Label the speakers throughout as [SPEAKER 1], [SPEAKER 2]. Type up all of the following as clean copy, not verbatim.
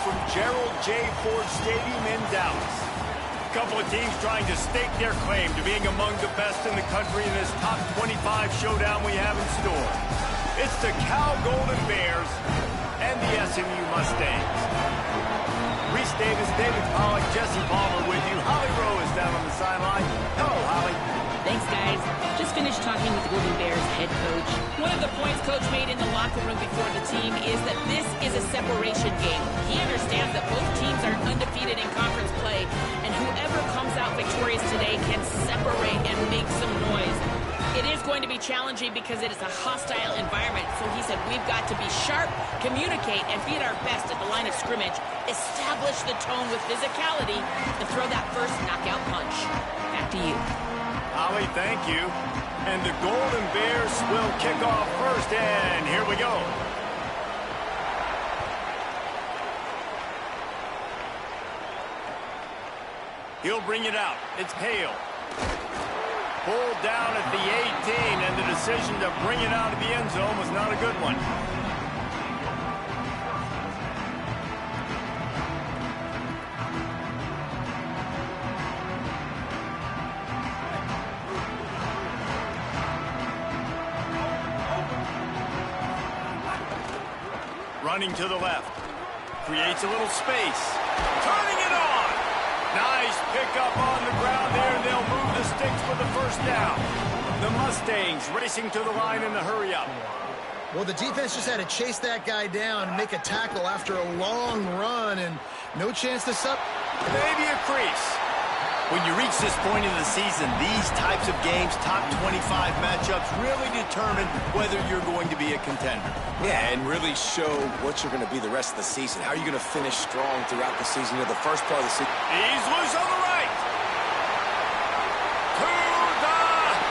[SPEAKER 1] from Gerald J. Ford Stadium in Dallas. A couple of teams trying to stake their claim to being among the best in the country in this top 25 showdown we have in store. It's the Cal Golden Bears and the SMU Mustangs. Reese Davis, David Pollack, Jesse Palmer with you. Holly Rowe is down on the sideline. Hello, Holly.
[SPEAKER 2] Thanks, guys. Just finished talking with the Golden Bears head coach. One of the points Coach made in the locker room before the team is that this is a separation game. He understands that both teams are undefeated in conference play, and whoever comes out victorious today can separate and make some noise. It is going to be challenging because it is a hostile environment, so he said we've got to be sharp, communicate, and be at our best at the line of scrimmage, establish the tone with physicality, and throw that first knockout punch. Back to you.
[SPEAKER 1] Holly, thank you. And the Golden Bears will kick off first, and here we go. He'll bring it out. It's Hale. Pulled down at the 18, and the decision to bring it out of the end zone was not a good one. Running to the left. Creates a little space. Turning it on. Nice pickup on the ground there. They'll move the sticks for the first down. The Mustangs racing to the line in the hurry-up.
[SPEAKER 3] Well, the defense just had to chase that guy down and make a tackle after a long run, and no chance to
[SPEAKER 1] maybe a crease. When you reach this point in the season, these types of games, top 25 matchups, really determine whether you're going to be a contender.
[SPEAKER 4] Yeah, and really show what you're going to be the rest of the season. How are you going to finish strong throughout the season? You know, the first part of the season.
[SPEAKER 1] He's loose on the right. To the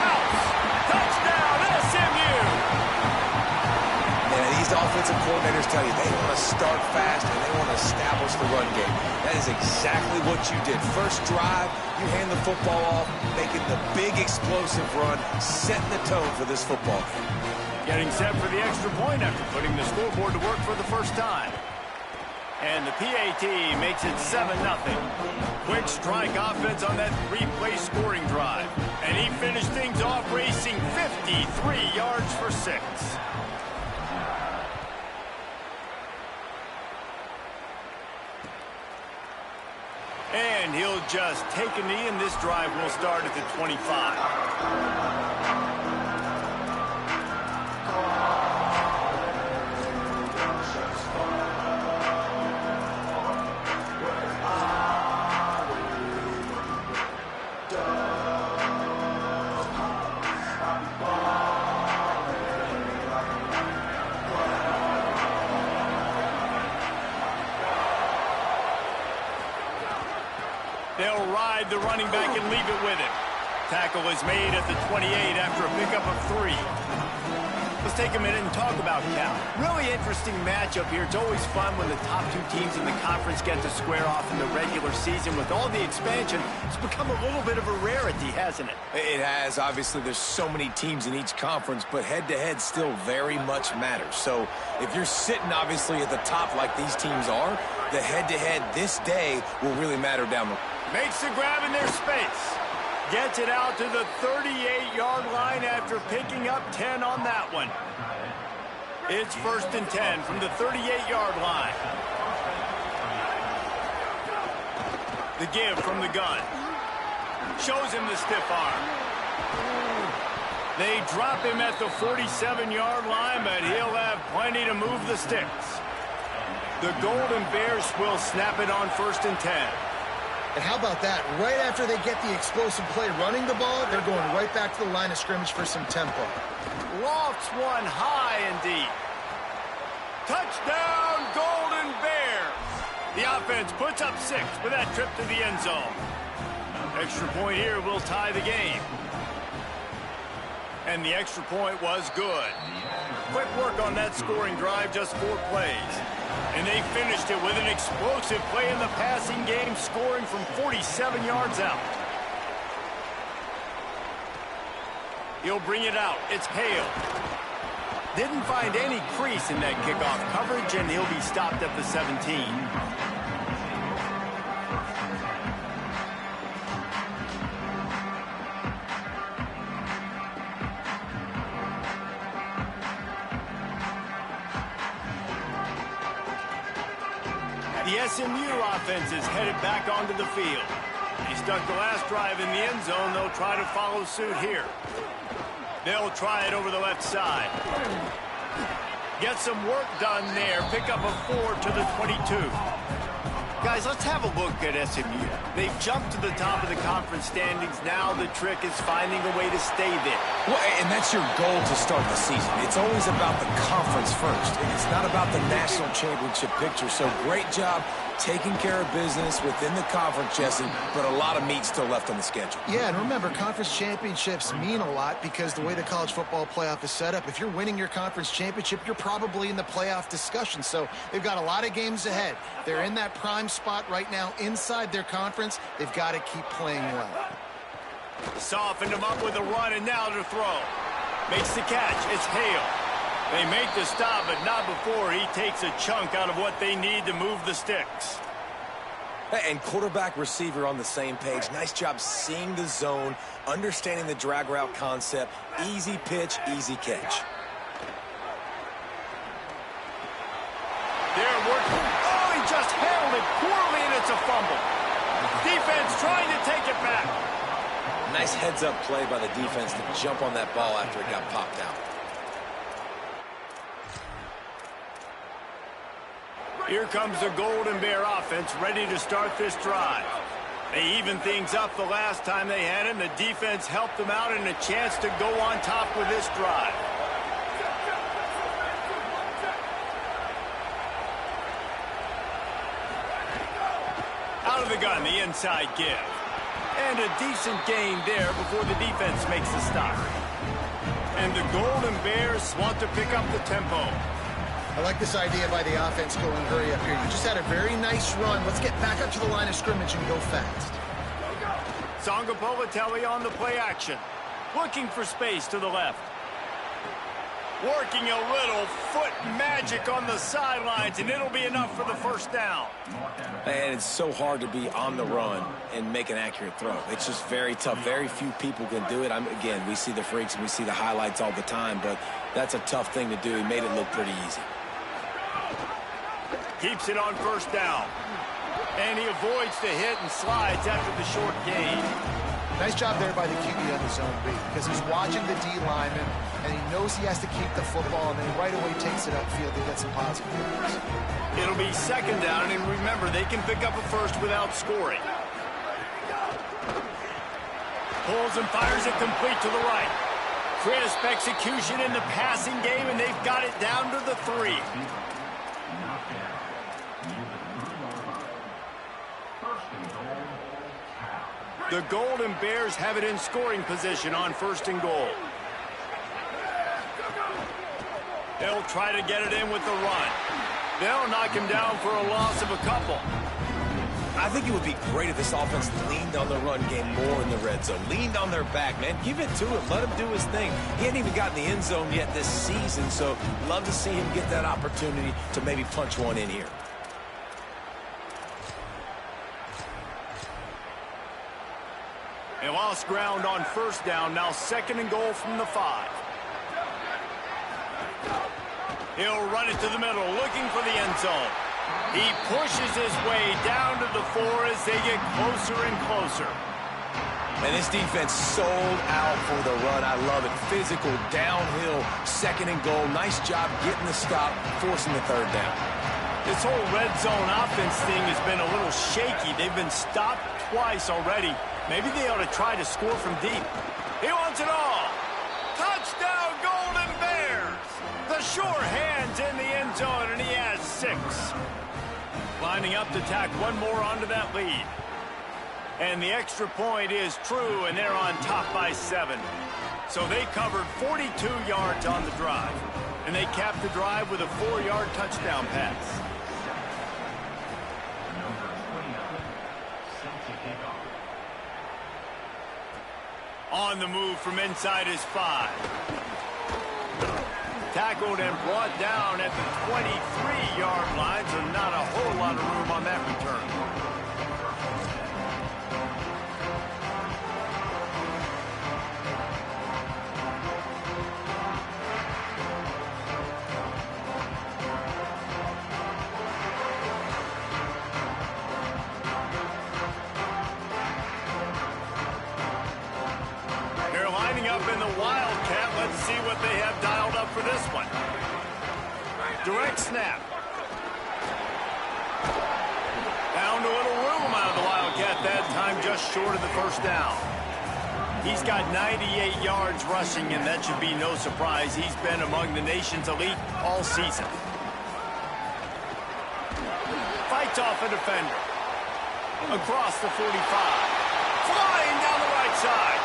[SPEAKER 1] house. Touchdown, SMU.
[SPEAKER 4] Man, these offensive coordinators tell you they want to start fast and they want to establish the run game. That is exactly what you did. First drive, you hand the football off, making the big explosive run, setting the tone for this football game.
[SPEAKER 1] Getting set for the extra point after putting the scoreboard to work for the first time. And the PAT makes it 7-0. Quick strike offense on that three-play scoring drive. And he finished things off racing 53 yards for 6. And he'll just take a knee, and this drive will start at the 25. They'll ride the running back and leave it with him. Tackle is made at the 28 after a pickup of 3. Let's take a minute and talk about Cal. Really interesting matchup here. It's always fun when the top two teams in the conference get to square off in the regular season. With all the expansion, it's become a little bit of a rarity, hasn't it?
[SPEAKER 4] It has. Obviously, there's so many teams in each conference, but head-to-head still very much matters. So if you're sitting, obviously, at the top like these teams are, the head-to-head this day will really matter down the road.
[SPEAKER 1] Makes the grab in their space. Gets it out to the 38-yard line after picking up 10 on that one. It's 1st and 10 from the 38-yard line. The give from the gun. Shows him the stiff arm. They drop him at the 47-yard line, but he'll have plenty to move the sticks. The Golden Bears will snap it on 1st and 10.
[SPEAKER 3] And how about that? Right after they get the explosive play running the ball, they're going right back to the line of scrimmage for some tempo.
[SPEAKER 1] Lofts one high and deep. Touchdown, Golden Bears! The offense puts up 6 with that trip to the end zone. Extra point here will tie the game. And the extra point was good. Quick work on that scoring drive, just 4 plays. And they finished it with an explosive play in the passing game, scoring from 47 yards out. He'll bring it out. It's Hale. Didn't find any crease in that kickoff coverage, and he'll be stopped at the 17. The SMU offense is headed back onto the field. They stuck the last drive in the end zone. They'll try to follow suit here. They'll try it over the left side. Get some work done there. Pick up a 4 to the 22. Guys, let's have a look at SMU. They've jumped to the top of the conference standings. Now the trick is finding a way to stay there.
[SPEAKER 4] Well, and that's your goal to start the season. It's always about the conference first. It's not about the national championship picture. So great job taking care of business within the conference, Jesse, but a lot of meat still left on the schedule.
[SPEAKER 3] Yeah, and remember, conference championships mean a lot because the way the college football playoff is set up, if you're winning your conference championship, you're probably in the playoff discussion. So they've got a lot of games ahead. They're in that prime spot right now inside their conference. They've got to keep playing well.
[SPEAKER 1] Softened him up with a run, and now to throw. Makes the catch. It's Hale. They make the stop, but not before he takes a chunk out of what they need to move the sticks.
[SPEAKER 4] And quarterback receiver on the same page. Nice job seeing the zone, understanding the drag route concept. Easy pitch, easy catch.
[SPEAKER 1] They're working. Oh, he just handled it poorly, and it's a fumble. Defense trying to take it back.
[SPEAKER 4] Nice heads-up play by the defense to jump on that ball after it got popped out.
[SPEAKER 1] Here comes the Golden Bear offense ready to start this drive. They evened things up the last time they had him. The defense helped them out and a chance to go on top with this drive. Out of the gun, the inside give. And a decent gain there before the defense makes the stop. And the Golden Bears want to pick up the tempo.
[SPEAKER 3] I like this idea by the offense going hurry up here. You just had a very nice run. Let's get back up to the line of scrimmage and go fast.
[SPEAKER 1] Songa Povatelli on the play action. Looking for space to the left. Working a little foot magic on the sidelines, and it'll be enough for the first down.
[SPEAKER 4] And it's so hard to be on the run and make an accurate throw. It's just very tough. Very few people can do it. Again, we see the freaks and we see the highlights all the time, but that's a tough thing to do. He made it look pretty easy.
[SPEAKER 1] Keeps it on first down. And he avoids the hit and slides after the short gain.
[SPEAKER 3] Nice job there by the QB on the zone read because he's watching the D lineman and he knows he has to keep the football and then right away takes it upfield to get some positive yards.
[SPEAKER 1] It'll be second down, and remember, they can pick up a first without scoring. Pulls and fires it complete to the right. Crisp execution in the passing game, and they've got it down to the 3. The Golden Bears have it in scoring position on first and goal. They'll try to get it in with the run. They'll knock him down for a loss of a couple.
[SPEAKER 4] I think it would be great if this offense leaned on the run game more in the red zone. Leaned on their back, man. Give it to him. Let him do his thing. He hasn't even gotten the end zone yet this season, so love to see him get that opportunity to maybe punch one in here.
[SPEAKER 1] They lost ground on first down. Now second and goal from the 5. He'll run it to the middle, looking for the end zone. He pushes his way down to the 4 as they get closer and closer.
[SPEAKER 4] And this defense sold out for the run. I love it. Physical, downhill, second and goal. Nice job getting the stop, forcing the third down.
[SPEAKER 1] This whole red zone offense thing has been a little shaky. They've been stopped twice already. Maybe they ought to try to score from deep. He wants it all. Touchdown, Golden Bears. The sure hands in the end zone, and he has 6. Lining up to tack one more onto that lead. And the extra point is true, and they're on top by 7. So they covered 42 yards on the drive. And they capped the drive with a 4-yard touchdown pass. On the move from inside his 5. Tackled and brought down at the 23-yard line, so not a whole lot of room on that return. up in the Wildcat. Let's see what they have dialed up for this one. Direct snap. Found a little room out of the Wildcat that time, just short of the first down. He's got 98 yards rushing, and that should be no surprise. He's been among the nation's elite all season. Fights off a defender. Across the 45. Flying down the right side.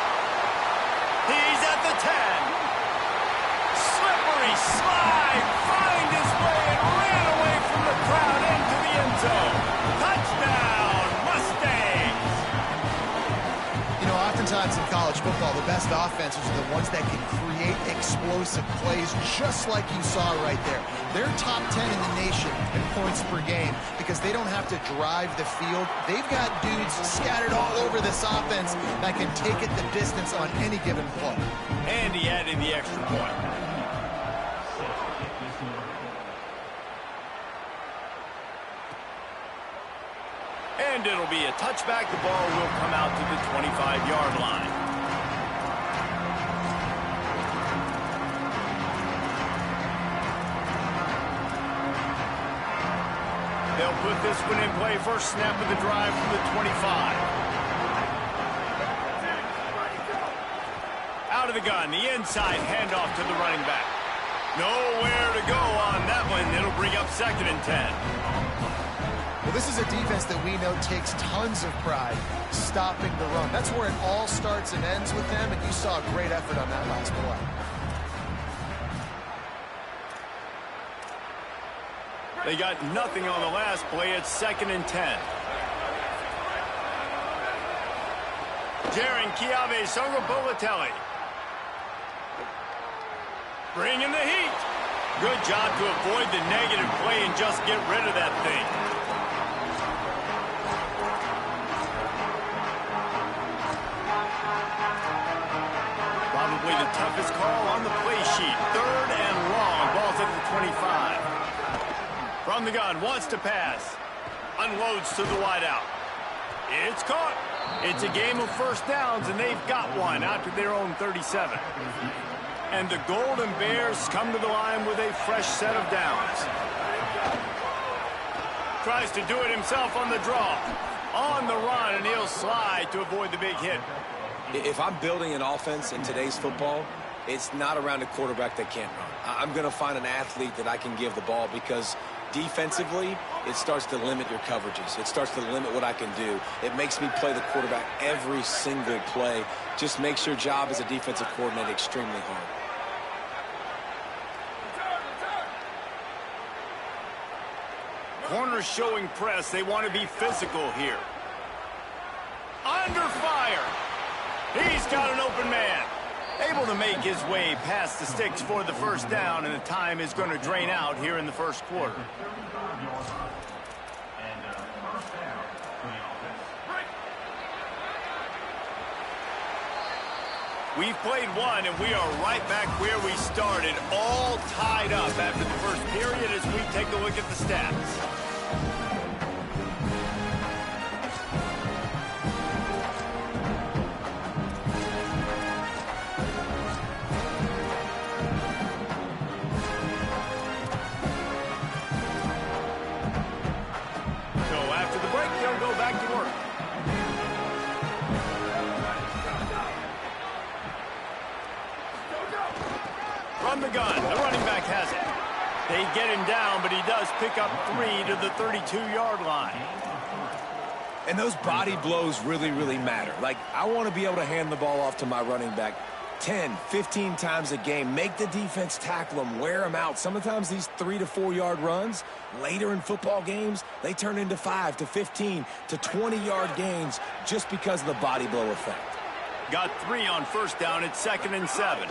[SPEAKER 1] He's at the 10. Slippery slide. Find his way and ran away from the crowd into the end zone. Touchdown, Mustangs.
[SPEAKER 3] You know, oftentimes in college football, the best offenses are the ones that can create explosive plays, just like you saw right there. They're top 10 in the nation in points per game because they don't have to drive the field. They've got dudes scattered all over this offense that can take it the distance on any given play.
[SPEAKER 1] And he added the extra point. And it'll be a touchback. The ball will come out to the 25-yard line. They'll put this one in play. First snap of the drive from the 25. Out of the gun, the inside handoff to the running back. Nowhere to go on that one. It'll bring up 2nd and 10.
[SPEAKER 3] Well, this is a defense that we know takes tons of pride stopping the run. That's where it all starts and ends with them, and you saw a great effort on that last play.
[SPEAKER 1] They got nothing on the last play. It's 2nd and 10. Jaron Kiave Songapolatelli. Bringing the heat. Good job to avoid the negative play and just get rid of that thing. Probably the toughest call on the play sheet. 3rd and long. Ball's at the 25. From the gun, wants to pass. Unloads to the wideout. It's caught. It's a game of first downs, and they've got one out to their own 37. And the Golden Bears come to the line with a fresh set of downs. Tries to do it himself on the draw. On the run, and he'll slide to avoid the big hit.
[SPEAKER 4] If I'm building an offense in today's football, it's not around a quarterback that can't run. I'm going to find an athlete that I can give the ball because defensively, it starts to limit your coverages. It starts to limit what I can do. It makes me play the quarterback every single play. Just makes your job as a defensive coordinator extremely hard.
[SPEAKER 1] Corners showing press. They want to be physical here. Under fire. He's got an open man. Able to make his way past the sticks for the first down, and the time is going to drain out here in the first quarter. We've played one, and we are right back where we started, all tied up after the first period as we take a look at the stats. From the gun, the running back has it. They get him down, but he does pick up 3 to the 32-yard line.
[SPEAKER 4] And those body blows really, really matter. Like, I want to be able to hand the ball off to my running back 10, 15 times a game. Make the defense tackle them, wear them out. Sometimes these 3 to 4 yard runs, later in football games, they turn into 5 to 15 to 20-yard gains just because of the body blow effect.
[SPEAKER 1] Got 3 on first down. It's 2nd and 7.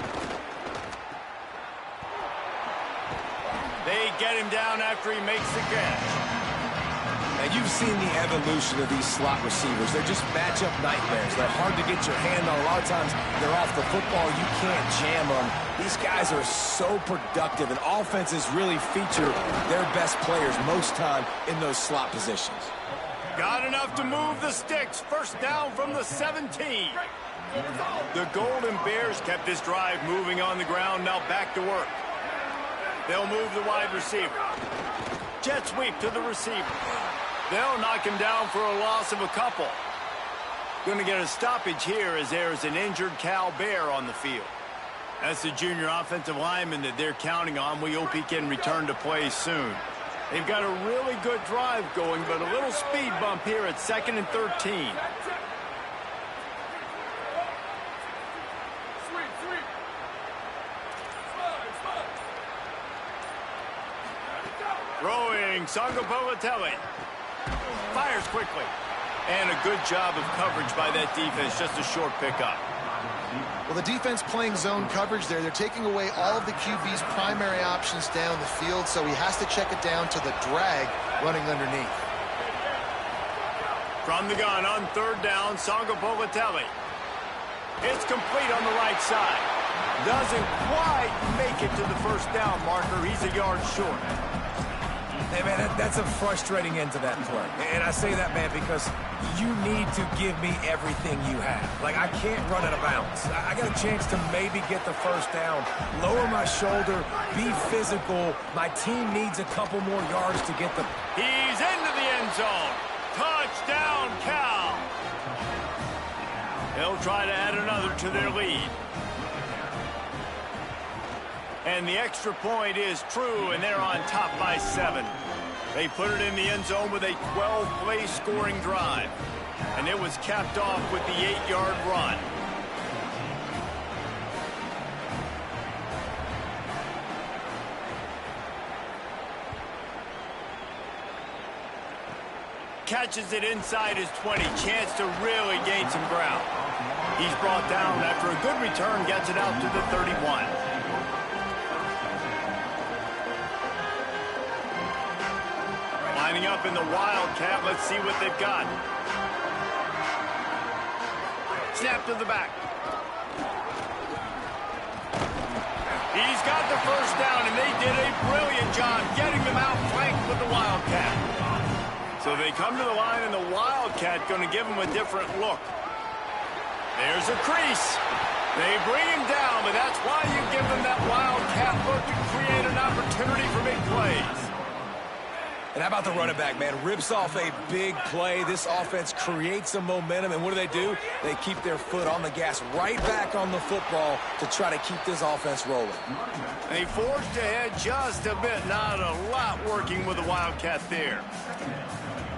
[SPEAKER 1] They get him down after he makes the catch.
[SPEAKER 4] Now, you've seen the evolution of these slot receivers. They're just matchup nightmares. They're hard to get your hand on. A lot of times, they're off the football. You can't jam them. These guys are so productive, and offenses really feature their best players most time in those slot positions.
[SPEAKER 1] Got enough to move the sticks. First down from the 17. The Golden Bears kept this drive moving on the ground. Now back to work. They'll move the wide receiver. Jet sweep to the receiver. They'll knock him down for a loss of a couple. Going to get a stoppage here as there's an injured Cal Bear on the field. That's the junior offensive lineman that they're counting on. We hope he can return to play soon. They've got a really good drive going, but a little speed bump here at 2nd and 13. Throwing, Sangapolatelli. Fires quickly. And a good job of coverage by that defense, just a short pickup.
[SPEAKER 3] Well, the defense playing zone coverage there. They're taking away all of the QB's primary options down the field, so he has to check it down to the drag running underneath.
[SPEAKER 1] From the gun on 3rd down, Sangapolatelli. It's complete on the right side. Doesn't quite make it to the 1st down marker. He's a yard short.
[SPEAKER 4] Hey, man, that's a frustrating end to that play. And I say that, man, because you need to give me everything you have. Like, I can't run out of bounds. I got a chance to maybe get the 1st down, lower my shoulder, be physical. My team needs a couple more yards to get the...
[SPEAKER 1] He's into the end zone. Touchdown, Cal. They'll try to add another to their lead. And the extra point is true, and they're on top by 7. They put it in the end zone with a 12-play scoring drive. And it was capped off with the 8-yard run. Catches it inside his 20. Chance to really gain some ground. He's brought down after a good return, gets it out to the 31. Lining up in the Wildcat. Let's see what they've got. Snap to the back. He's got the 1st down, and they did a brilliant job getting them out flanked with the Wildcat. So they come to the line, and the Wildcat going to give them a different look. There's a crease. They bring him down, but that's why you give them that Wildcat look to create an opportunity for big plays.
[SPEAKER 4] And how about the running back, man? Rips off a big play. This offense creates some momentum, and what do? They keep their foot on the gas, right back on the football to try to keep this offense rolling.
[SPEAKER 1] They forged ahead just a bit. Not a lot working with the Wildcat there.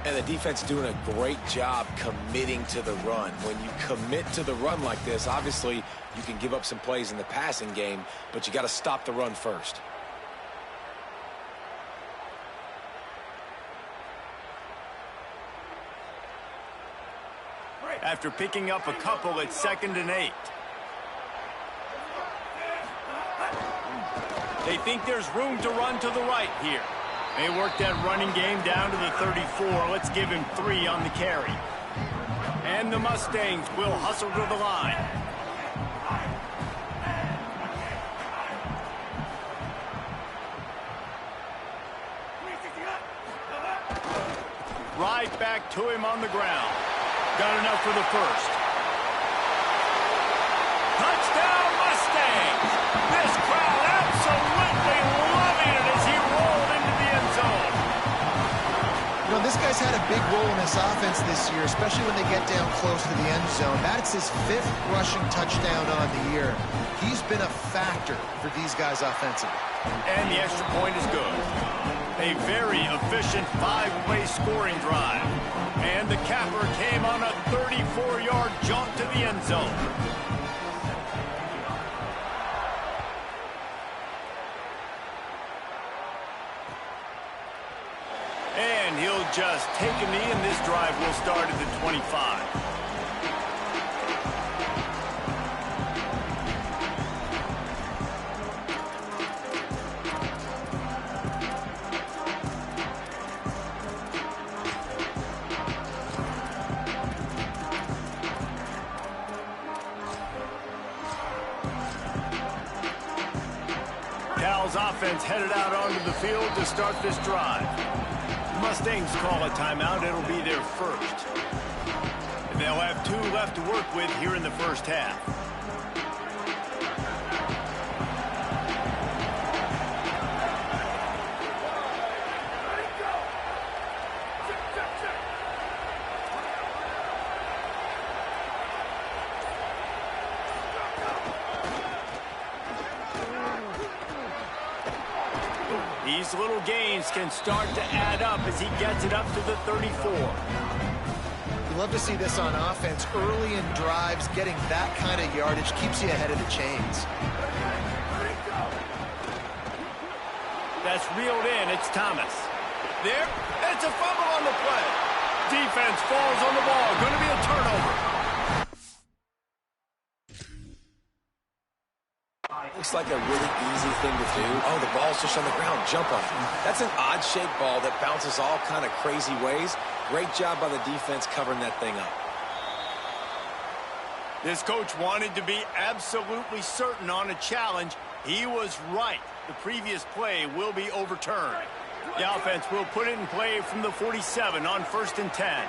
[SPEAKER 4] And the defense doing a great job committing to the run. When you commit to the run like this, obviously you can give up some plays in the passing game, but you got to stop the run first.
[SPEAKER 1] After picking up a couple at 2nd and 8. They think there's room to run to the right here. They work that running game down to the 34. Let's give him 3 on the carry. And the Mustangs will hustle to the line. Right back to him on the ground. Got enough for the 1st. Touchdown, Mustangs! This crowd absolutely loving it as he rolled into the end zone.
[SPEAKER 3] You know, this guy's had a big role in this offense this year, especially when they get down close to the end zone. That's his 5th rushing touchdown on the year. He's been a factor for these guys offensively.
[SPEAKER 1] And the extra point is good. A very efficient 5-play scoring drive. And the capper came on a 34-yard jump to the end zone. And he'll just take a knee, and this drive will start at the 25. Cal's offense headed out onto the field to start this drive. The Mustangs call a timeout. It'll be their 1st. They'll have 2 left to work with here in the first half. These little gains can start to add up as he gets it up to the 34.
[SPEAKER 3] You love to see this on offense. Early in drives, getting that kind of yardage keeps you ahead of the chains.
[SPEAKER 1] That's reeled in. It's Thomas. There. It's a fumble on the play. Defense falls on the ball. Going to be a turnover.
[SPEAKER 4] Looks like a really easy thing to do. Oh, the ball's just on the ground. Jump on it. That's an odd-shaped ball that bounces all kind of crazy ways. Great job by the defense covering that thing up.
[SPEAKER 1] This coach wanted to be absolutely certain on a challenge. He was right. The previous play will be overturned. The offense will put it in play from the 47 on 1st and 10.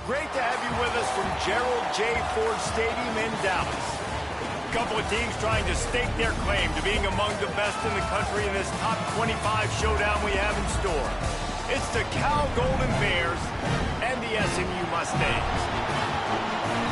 [SPEAKER 1] Great to have you with us from Gerald J. Ford Stadium in Dallas. A couple of teams trying to stake their claim to being among the best in the country in this top 25 showdown we have in store. It's the Cal Golden Bears and the SMU Mustangs.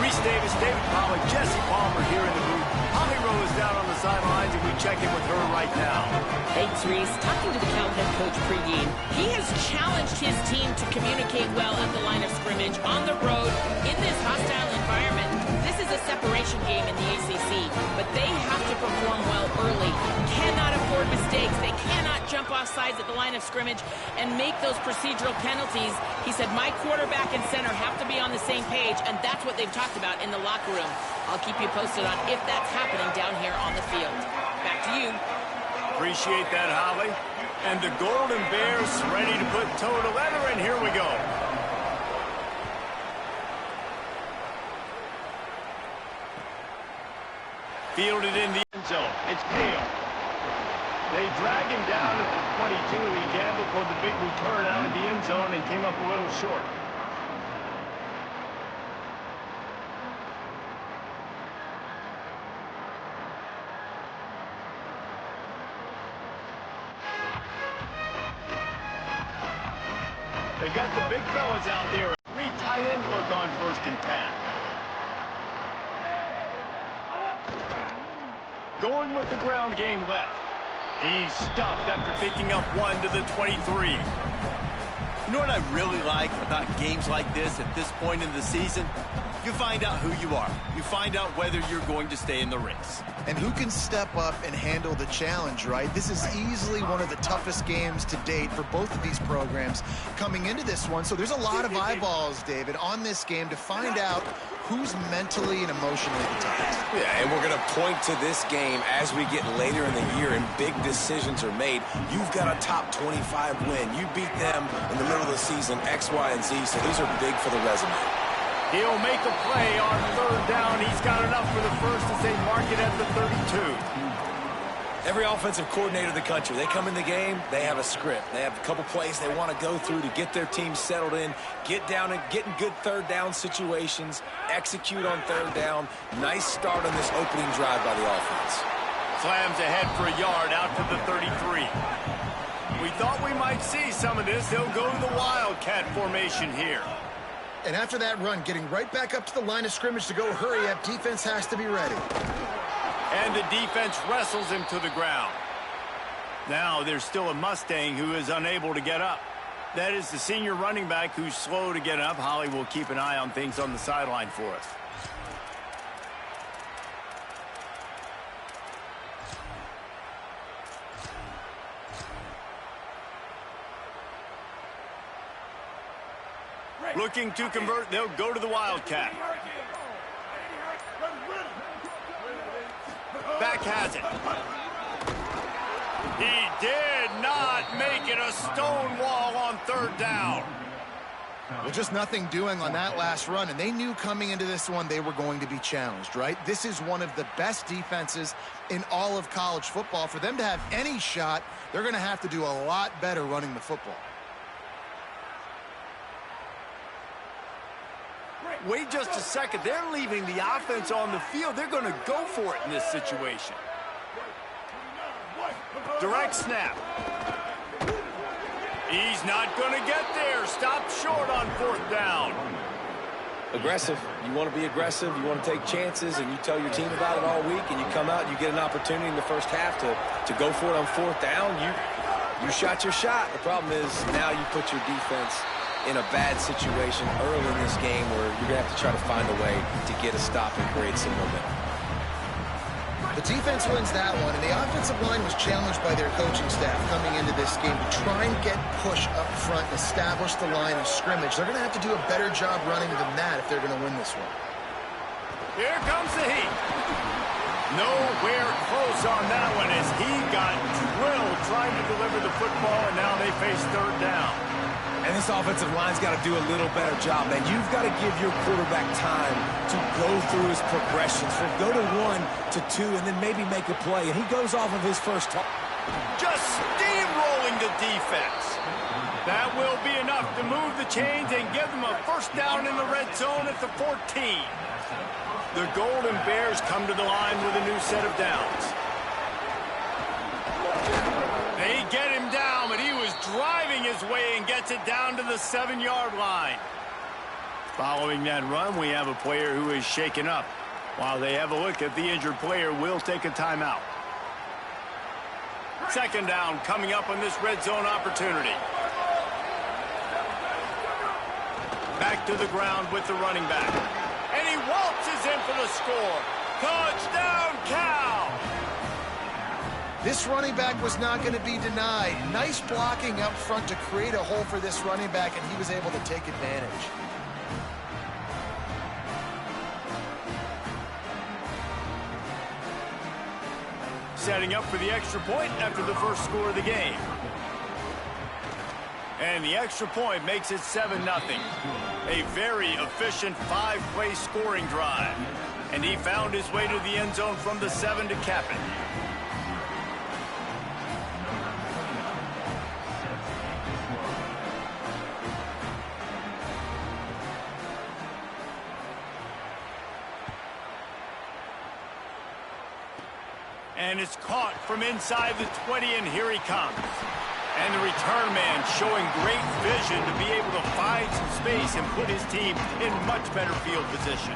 [SPEAKER 1] Reese Davis, David Pollack, Jesse Palmer here in the booth. Holly Rowe is down on the sidelines, and we check in with her right now.
[SPEAKER 2] Thanks, Reese. Talking to the Cal head coach pregame, he has challenged his team to communicate well at the line of scrimmage, on the road, in this hostile environment. This is a separation game in the ACC, but they have to perform well early. Cannot afford mistakes. They cannot jump off sides at the line of scrimmage and make those procedural penalties. He said, my quarterback and center have to be on the same page, and that's what they've talked about in the locker room. I'll keep you posted on if that's happening down here on the field. Back to you.
[SPEAKER 1] Appreciate that, Holly. And the Golden Bears ready to put toe to leather, and here we go. Fielded in the end zone. It's Cale. They drag him down at the 22. He gambled for the big return out of the end zone and came up a little short. They got the big fellas out there. 3 tight end look on 1st and 10. Going with the ground game left. He's stuffed after picking up 1 to the 23.
[SPEAKER 5] You know what I really like about games like this at this point in the season? You find out who you are. You find out whether you're going to stay in the race.
[SPEAKER 3] And who can step up and handle the challenge, right? This is easily one of the toughest games to date for both of these programs coming into this one. So there's a lot of eyeballs, David, on this game to find out who's mentally and emotionally the toughest.
[SPEAKER 4] Yeah, and we're going to point to this game as we get later in the year and big decisions are made. You've got a top 25 win. You beat them in the middle of the season, X, Y, and Z, so these are big for the resume.
[SPEAKER 1] He'll make a play on 3rd down. He's got enough for the first as they mark it at the 32.
[SPEAKER 4] Every offensive coordinator in the country, they come in the game, they have a script. They have a couple plays they want to go through to get their team settled in, get down and get in good 3rd down situations, execute on 3rd down. Nice start on this opening drive by the offense.
[SPEAKER 1] Slams ahead for a yard out to the 33. We thought we might see some of this. They'll go to the Wildcat formation here.
[SPEAKER 3] And after that run, getting right back up to the line of scrimmage to go hurry up, defense has to be ready.
[SPEAKER 1] And the defense wrestles him to the ground. Now there's still a Mustang who is unable to get up. That is the senior running back who's slow to get up. Holly will keep an eye on things on the sideline for us. Looking to convert, they'll go to the Wildcat. Back has it. He did not make it a stone wall on 3rd down.
[SPEAKER 3] Well, just nothing doing on that last run, and they knew coming into this one they were going to be challenged, right? This is one of the best defenses in all of college football. For them to have any shot, they're going to have to do a lot better running the football.
[SPEAKER 1] Wait just a second. They're leaving the offense on the field. They're going to go for it in this situation. Direct snap. He's not going to get there. Stopped short on 4th down.
[SPEAKER 4] Aggressive. You want to be aggressive. You want to take chances, and you tell your team about it all week, and you come out and you get an opportunity in the first half to go for it on 4th down. You shot your shot. The problem is now you put your defense in a bad situation early in this game where you're going to have to try to find a way to get a stop and create some momentum.
[SPEAKER 3] The defense wins that one, and the offensive line was challenged by their coaching staff coming into this game to try and get push up front and establish the line of scrimmage. They're going to have to do a better job running than that if they're going to win this one.
[SPEAKER 1] Here comes the heat. Nowhere close on that one as he got drilled trying to deliver the football, and now they face 3rd down.
[SPEAKER 4] And this offensive line's got to do a little better job, man. You've got to give your quarterback time to go through his progressions. From go to 1 to 2 and then maybe make a play. And he goes off of his first target.
[SPEAKER 1] Just steamrolling the defense. That will be enough to move the chains and give them a first down in the red zone at the 14. The Golden Bears come to the line with a new set of downs. They get him down, but he was driving his way and gets it down to the 7-yard line. Following that run, we have a player who is shaken up. While they have a look at the injured player, we'll take a timeout. Second down coming up on this red zone opportunity. Back to the ground with the running back. And he waltzes in for the score. Touchdown, Cal!
[SPEAKER 3] This running back was not going to be denied. Nice blocking up front to create a hole for this running back, and he was able to take advantage.
[SPEAKER 1] Setting up for the extra point after the first score of the game. And the extra point makes it 7-0. A very efficient 5-play scoring drive. And he found his way to the end zone from the 7 to cap it. And it's caught from inside the 20, and here he comes. And the return man showing great vision to be able to find some space and put his team in much better field position.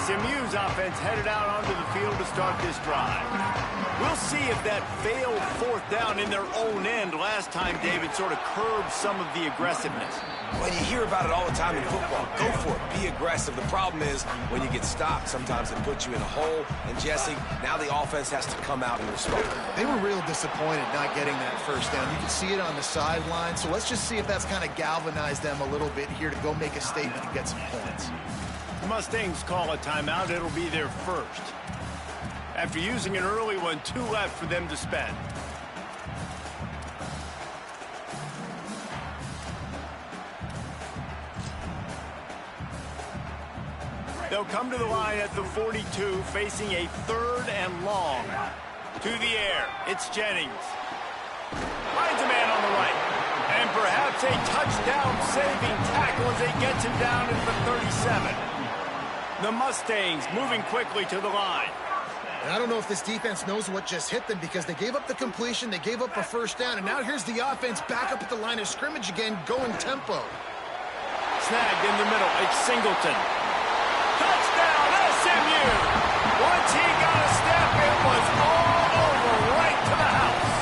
[SPEAKER 1] SMU's offense headed out onto the field to start this drive. We'll see if that failed fourth down in their own end last time, David, sort of curbed some of the aggressiveness.
[SPEAKER 4] Well, you hear about it all the time in football. Go for it. Be aggressive. The problem is when you get stopped, sometimes it puts you in a hole. And, Jesse, now the offense has to come out and respond.
[SPEAKER 3] They were real disappointed not getting that first down. You can see it on the sideline. So let's just see if that's kind of galvanized them a little bit here to go make a statement and get some points.
[SPEAKER 1] The Mustangs call a timeout. It'll be their first. After using an early one, 2 left for them to spend. They'll come to the line at the 42, facing a 3rd and long. To the air, it's Jennings. Finds a man on the right. And perhaps a touchdown-saving tackle as they get him down at the 37. The Mustangs moving quickly to the line.
[SPEAKER 3] And I don't know if this defense knows what just hit them because they gave up the completion, they gave up a first down, and now here's the offense back up at the line of scrimmage again, going tempo.
[SPEAKER 1] Snagged in the middle, it's Singleton. Touchdown, SMU! Once he got a step, it was all over, right to the house.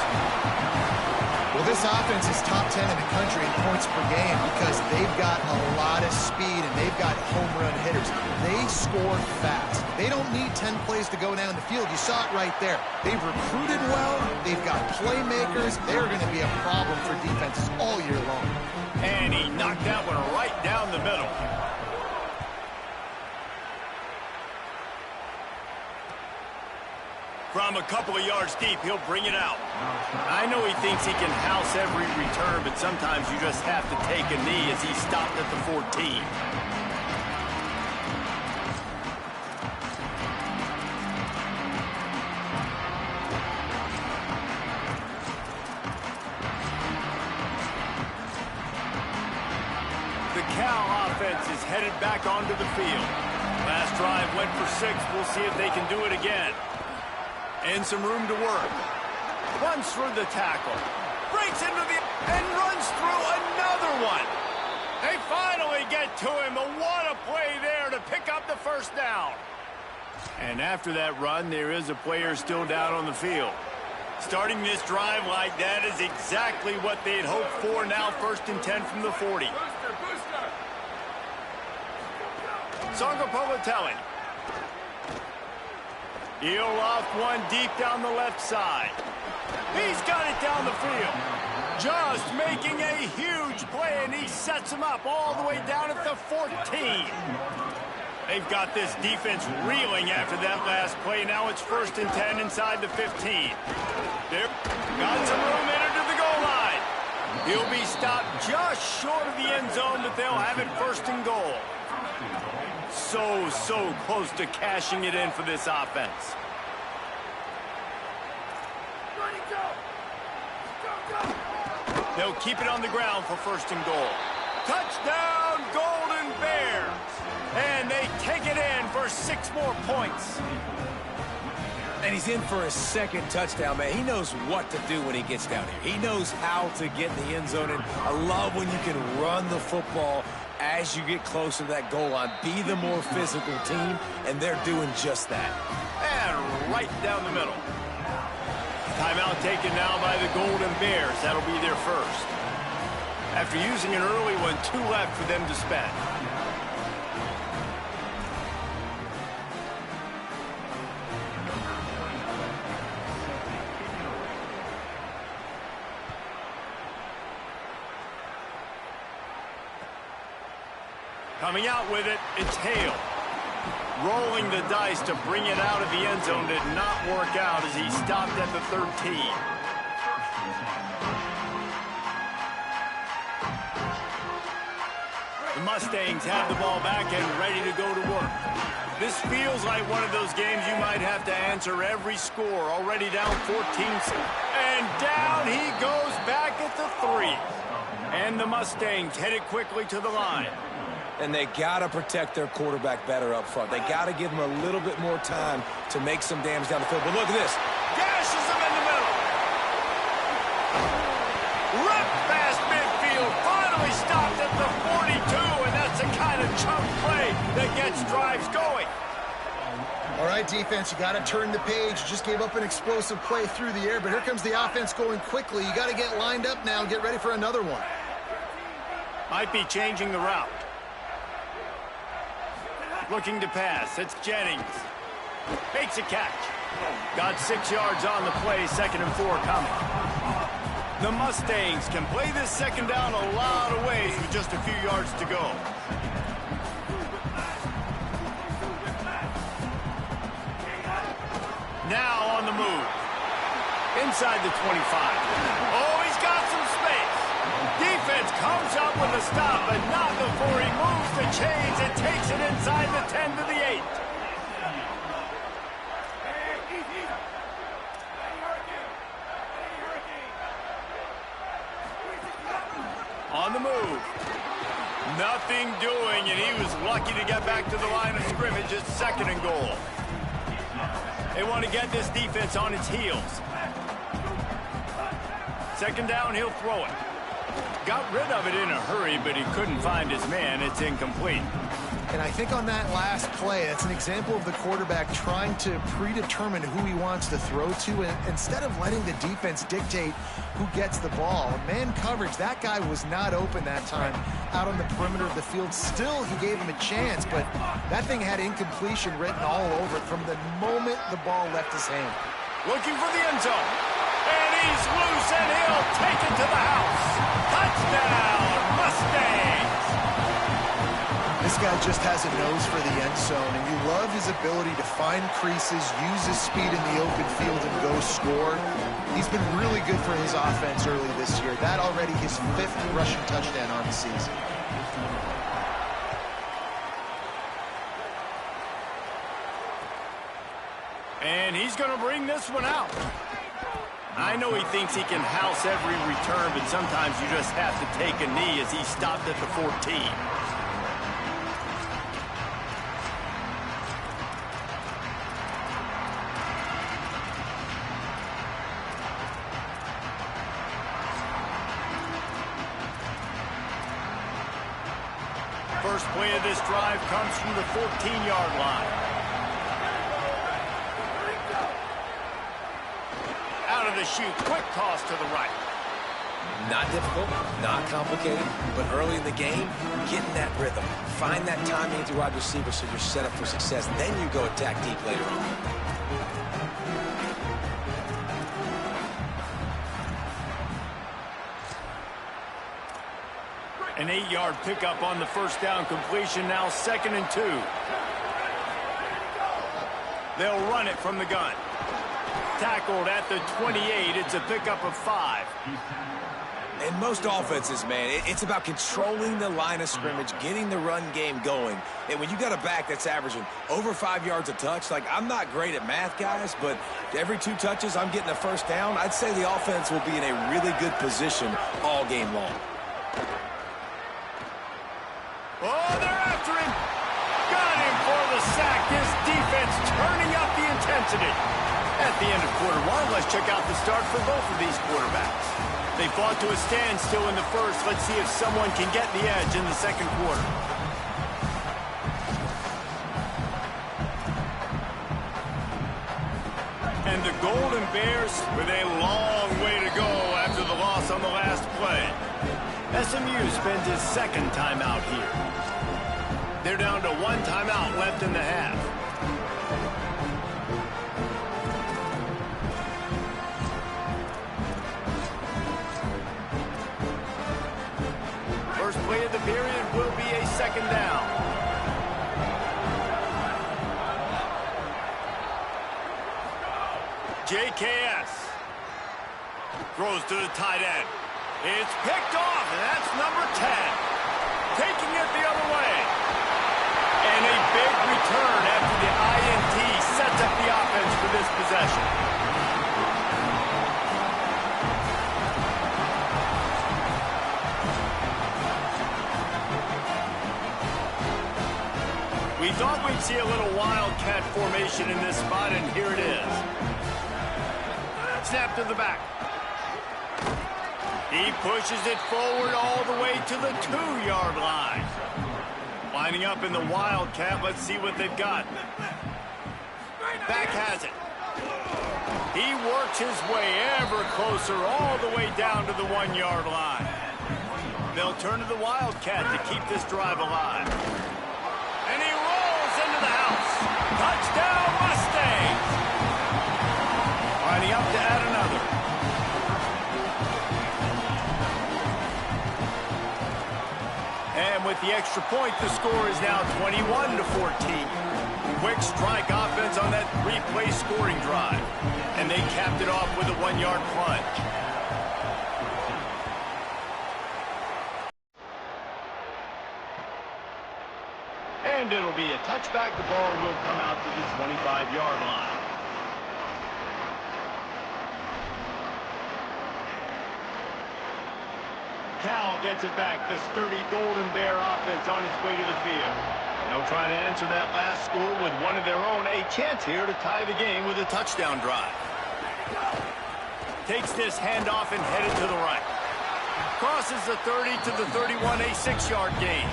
[SPEAKER 3] Well, this offense is top 10 in the country in points per game because they've got a lot of speed and they've got home run hitters. They score fast. They don't need 10 plays to go down the field. You saw it right there. They've recruited well. They've got playmakers. They're going to be a problem for defenses all year long.
[SPEAKER 1] And he knocked that one right down the middle. From a couple of yards deep, he'll bring it out. I know he thinks he can house every return, but sometimes you just have to take a knee as he stopped at the 14. The Cal offense is headed back onto the field. Last drive went for 6. We'll see if they can do it again. And some room to work. Runs through the tackle. Breaks into the... and runs through another one. They finally get to him. But what a play there to pick up the first down. And after that run, there is a player still down on the field. Starting this drive like that is exactly what they'd hoped for. Now 1st and 10 from the 40. Sargopolitelli. He'll loft one deep down the left side. He's got it down the field. Just making a huge play, and he sets him up all the way down at the 14. They've got this defense reeling after that last play. Now it's 1st and 10 inside the 15. They've got some room in it to the goal line. He'll be stopped just short of the end zone, but they'll have it first and goal. So close to cashing it in for this offense. They'll keep it on the ground for first and goal. Touchdown, Golden Bears! And they take it in for 6 more points.
[SPEAKER 4] And he's in for his second touchdown, man. He knows what to do when he gets down here. He knows how to get in the end zone, and I love when you can run the football as you get closer to that goal line. Be the more physical team, and they're doing just that.
[SPEAKER 1] And right down the middle. Timeout taken now by the Golden Bears. That'll be their first. After using an early one, 2 left for them to spend. Coming out with it, it's Hale. Rolling the dice to bring it out of the end zone did not work out as he stopped at the 13. The Mustangs have the ball back and ready to go to work. This feels like one of those games you might have to answer every score. Already down 14. And down he goes back at the 3. And the Mustangs headed quickly to the line.
[SPEAKER 4] And they got to protect their quarterback better up front. They got to give him a little bit more time to make some damage down the field. But look at this.
[SPEAKER 1] Gashes him in the middle. Ripped past midfield. Finally stopped at the 42. And that's the kind of chunk play that gets drives going.
[SPEAKER 3] All right, defense, you got to turn the page. Just gave up an explosive play through the air, but here comes the offense going quickly. You got to get lined up now and get ready for another one.
[SPEAKER 1] Might be changing the route. Looking to pass. It's Jennings. Makes a catch. Got 6 yards on the play. 2nd and 4 coming. The Mustangs can play this second down a lot of ways with just a few yards to go. Now on the move. Inside the 25. Oh, he's got some space. Defense comes up with a stop, but not before he moves the chains and takes it inside the 10 to the 8. On the move. Nothing doing, and he was lucky to get back to the line of scrimmage. It's 2nd and goal. They want to get this defense on its heels. 2nd down, he'll throw it. Got rid of it in a hurry, but he couldn't find his man. It's incomplete.
[SPEAKER 3] And I think on that last play, that's an example of the quarterback trying to predetermine who he wants to throw to, and instead of letting the defense dictate who gets the ball. Man coverage, that guy was not open that time out on the perimeter of the field. Still, he gave him a chance, but that thing had incompletion written all over it from the moment the ball left his hand.
[SPEAKER 1] Looking for the end zone. And he's loose, and he'll take it to the house. Touchdown, Mustangs!
[SPEAKER 3] This guy just has a nose for the end zone, and you love his ability to find creases, use his speed in the open field, and go score. He's been really good for his offense early this year. That already his 5th rushing touchdown on the season.
[SPEAKER 1] And he's going to bring this one out. I know he thinks he can house every return, but sometimes you just have to take a knee as he stopped at the 14. First play of this drive comes from the 14-yard line. Out of the chute, quick toss to the right.
[SPEAKER 4] Not difficult, not complicated, but early in the game, get in that rhythm. Find that timing to wide receiver so you're set up for success. Then you go attack deep later on.
[SPEAKER 1] An 8-yard pickup on the first down completion, now 2nd and 2. They'll run it from the gun. Tackled at the 28. It's a pickup of 5.
[SPEAKER 4] And most offenses, man, it's about controlling the line of scrimmage, getting the run game going. And when you got a back that's averaging over 5 yards a touch, like, I'm not great at math, guys, but every 2 touches I'm getting a first down, I'd say the offense will be in a really good position all game long.
[SPEAKER 1] Oh, they're after him. Got him for the sack. This defense turning up the intensity. At the end of quarter one, let's check out the start for both of these quarterbacks. They fought to a standstill in the first. Let's see if someone can get the edge in the second quarter. And the Golden Bears with a long way to go after the loss on the last play. SMU spends his second timeout here. They're down to 1 timeout left in the half. First play of the period will be a second down. JKS throws to the tight end. It's picked off, and that's number 10. Taking it the other way. And a big return after the INT sets up the offense for this possession. We thought we'd see a little wildcat formation in this spot, and here it is. Snap to the back. He pushes it forward all the way to the 2-yard line. Lining up in the wildcat, let's see what they've got. Back has it. He works his way ever closer all the way down to the 1-yard line. They'll turn to the wildcat to keep this drive alive. And he rolls into the house. Touchdown, Mustangs! Lining up to add another. And with the extra point, the score is now 21-14. Quick strike offense on that 3-play scoring drive. And they capped it off with a 1-yard plunge. And it'll be a touchback. The ball will come out to the 25-yard line. Cal gets it back. The sturdy Golden Bear offense on its way to the field. They'll try to answer that last score with one of their own. A chance here to tie the game with a touchdown drive. Takes this handoff and headed to the right. Crosses the 30 to the 31, a 6-yard gain.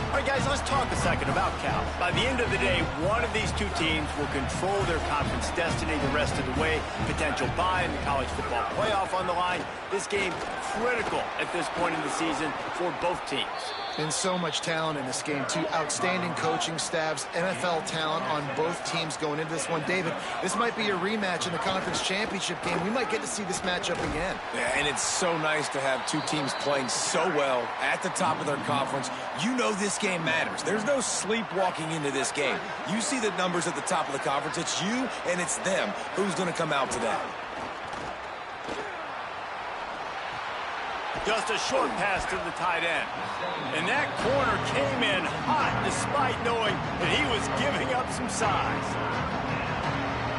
[SPEAKER 1] All right, guys, let's talk a second about Cal. By the end of the day, one of these two teams will control their conference destiny the rest of the way. Potential bye in the college football playoff on the line. This game critical at this point in the season for both teams.
[SPEAKER 3] And so much talent in this game, too. Outstanding coaching staffs, NFL talent on both teams going into this one. David, this might be a rematch in the conference championship game. We might get to see this matchup again.
[SPEAKER 4] Yeah, and it's so nice to have two teams playing so well at the top of their conference. You know this game matters. There's no sleepwalking into this game. You see the numbers at the top of the conference. It's you and it's them. Who's going to come out to that?
[SPEAKER 1] Just a short pass to the tight end. And that corner came in hot despite knowing that he was giving up some size.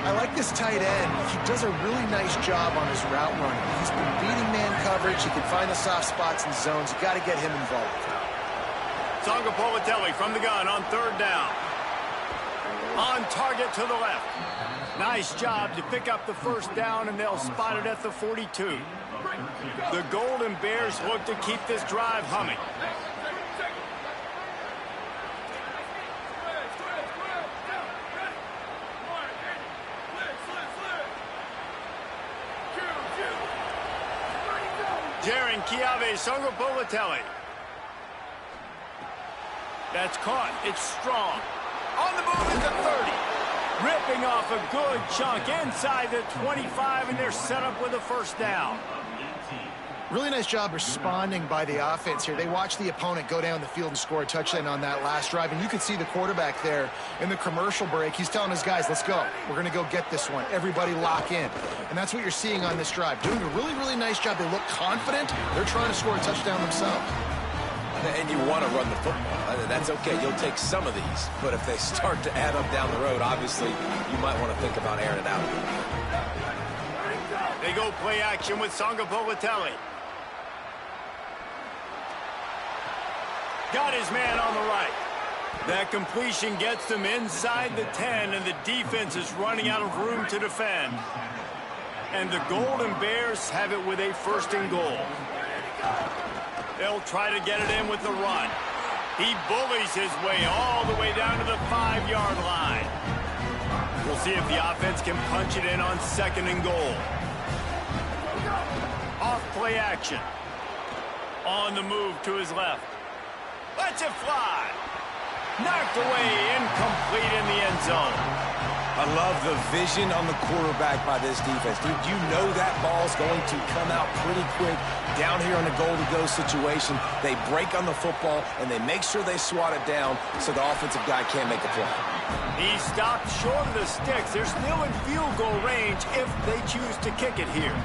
[SPEAKER 3] I like this tight end. He does a really nice job on his route running. He's been beating man coverage. He can find the soft spots and zones. You got to get him involved.
[SPEAKER 1] Tonga Politelli from the gun on 3rd down. On target to the left. Nice job to pick up the first down, and they'll spot it at the 42. The Golden Bears look to keep this drive humming. Jaron Kiave Songopolitelli. That's caught. It's strong. On the move at the 30. Ripping off a good chunk inside the 25, and they're set up with a first down.
[SPEAKER 3] Really nice job responding by the offense here. They watched the opponent go down the field and score a touchdown on that last drive, and you could see the quarterback there in the commercial break. He's telling his guys, let's go. We're going to go get this one. Everybody lock in. And that's what you're seeing on this drive. Doing a really, really nice job. They look confident. They're trying to score a touchdown themselves.
[SPEAKER 4] And you want to run the football. That's okay. You'll take some of these. But if they start to add up down the road, obviously, you might want to think about airing it out.
[SPEAKER 1] They go play action with Songa Politelli. Got his man on the right. That completion gets them inside the 10, and the defense is running out of room to defend. And the Golden Bears have it with a 1st and goal. They'll try to get it in with the run. He bullies his way all the way down to the 5-yard line. We'll see if the offense can punch it in on 2nd and goal. Off play action. On the move to his left. Lets it fly. Knocked away, incomplete in the end zone.
[SPEAKER 4] I love the vision on the quarterback by this defense. Dude, you know that ball's going to come out pretty quick down here in the goal-to-go situation. They break on the football, and they make sure they swat it down so the offensive guy can't make a play.
[SPEAKER 1] He stopped short of the sticks. They're still in field goal range if they choose to kick it here.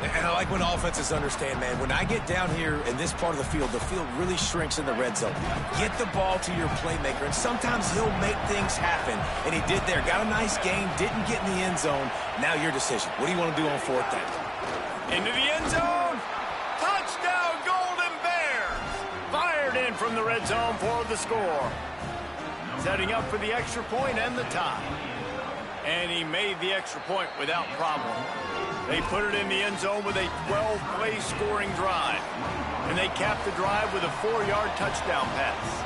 [SPEAKER 4] And I like when offenses understand, man, when I get down here in this part of the field really shrinks in the red zone. Get the ball to your playmaker, and sometimes he'll make things happen. And he did there. Got a nice game, didn't get in the end zone. Now your decision. What do you want to do on 4th down?
[SPEAKER 1] Into the end zone. Touchdown, Golden Bears. Fired in from the red zone for the score. Setting up for the extra point and the tie. And he made the extra point without problem. They put it in the end zone with a 12-play scoring drive. And they capped the drive with a 4-yard touchdown pass.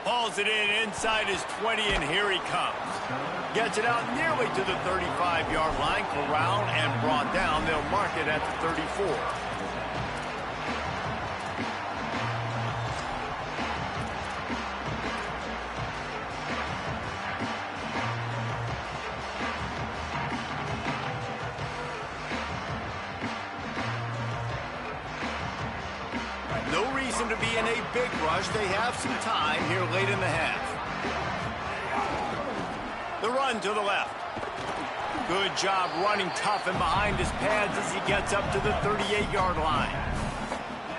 [SPEAKER 1] Hauls it in inside his 20, and here he comes. Gets it out nearly to the 35-yard line. Corralled and brought down. They'll mark it at the 34. To be in a big rush. They have some time here late in the half. The run to the left. Good job running tough and behind his pads as he gets up to the 38-yard line.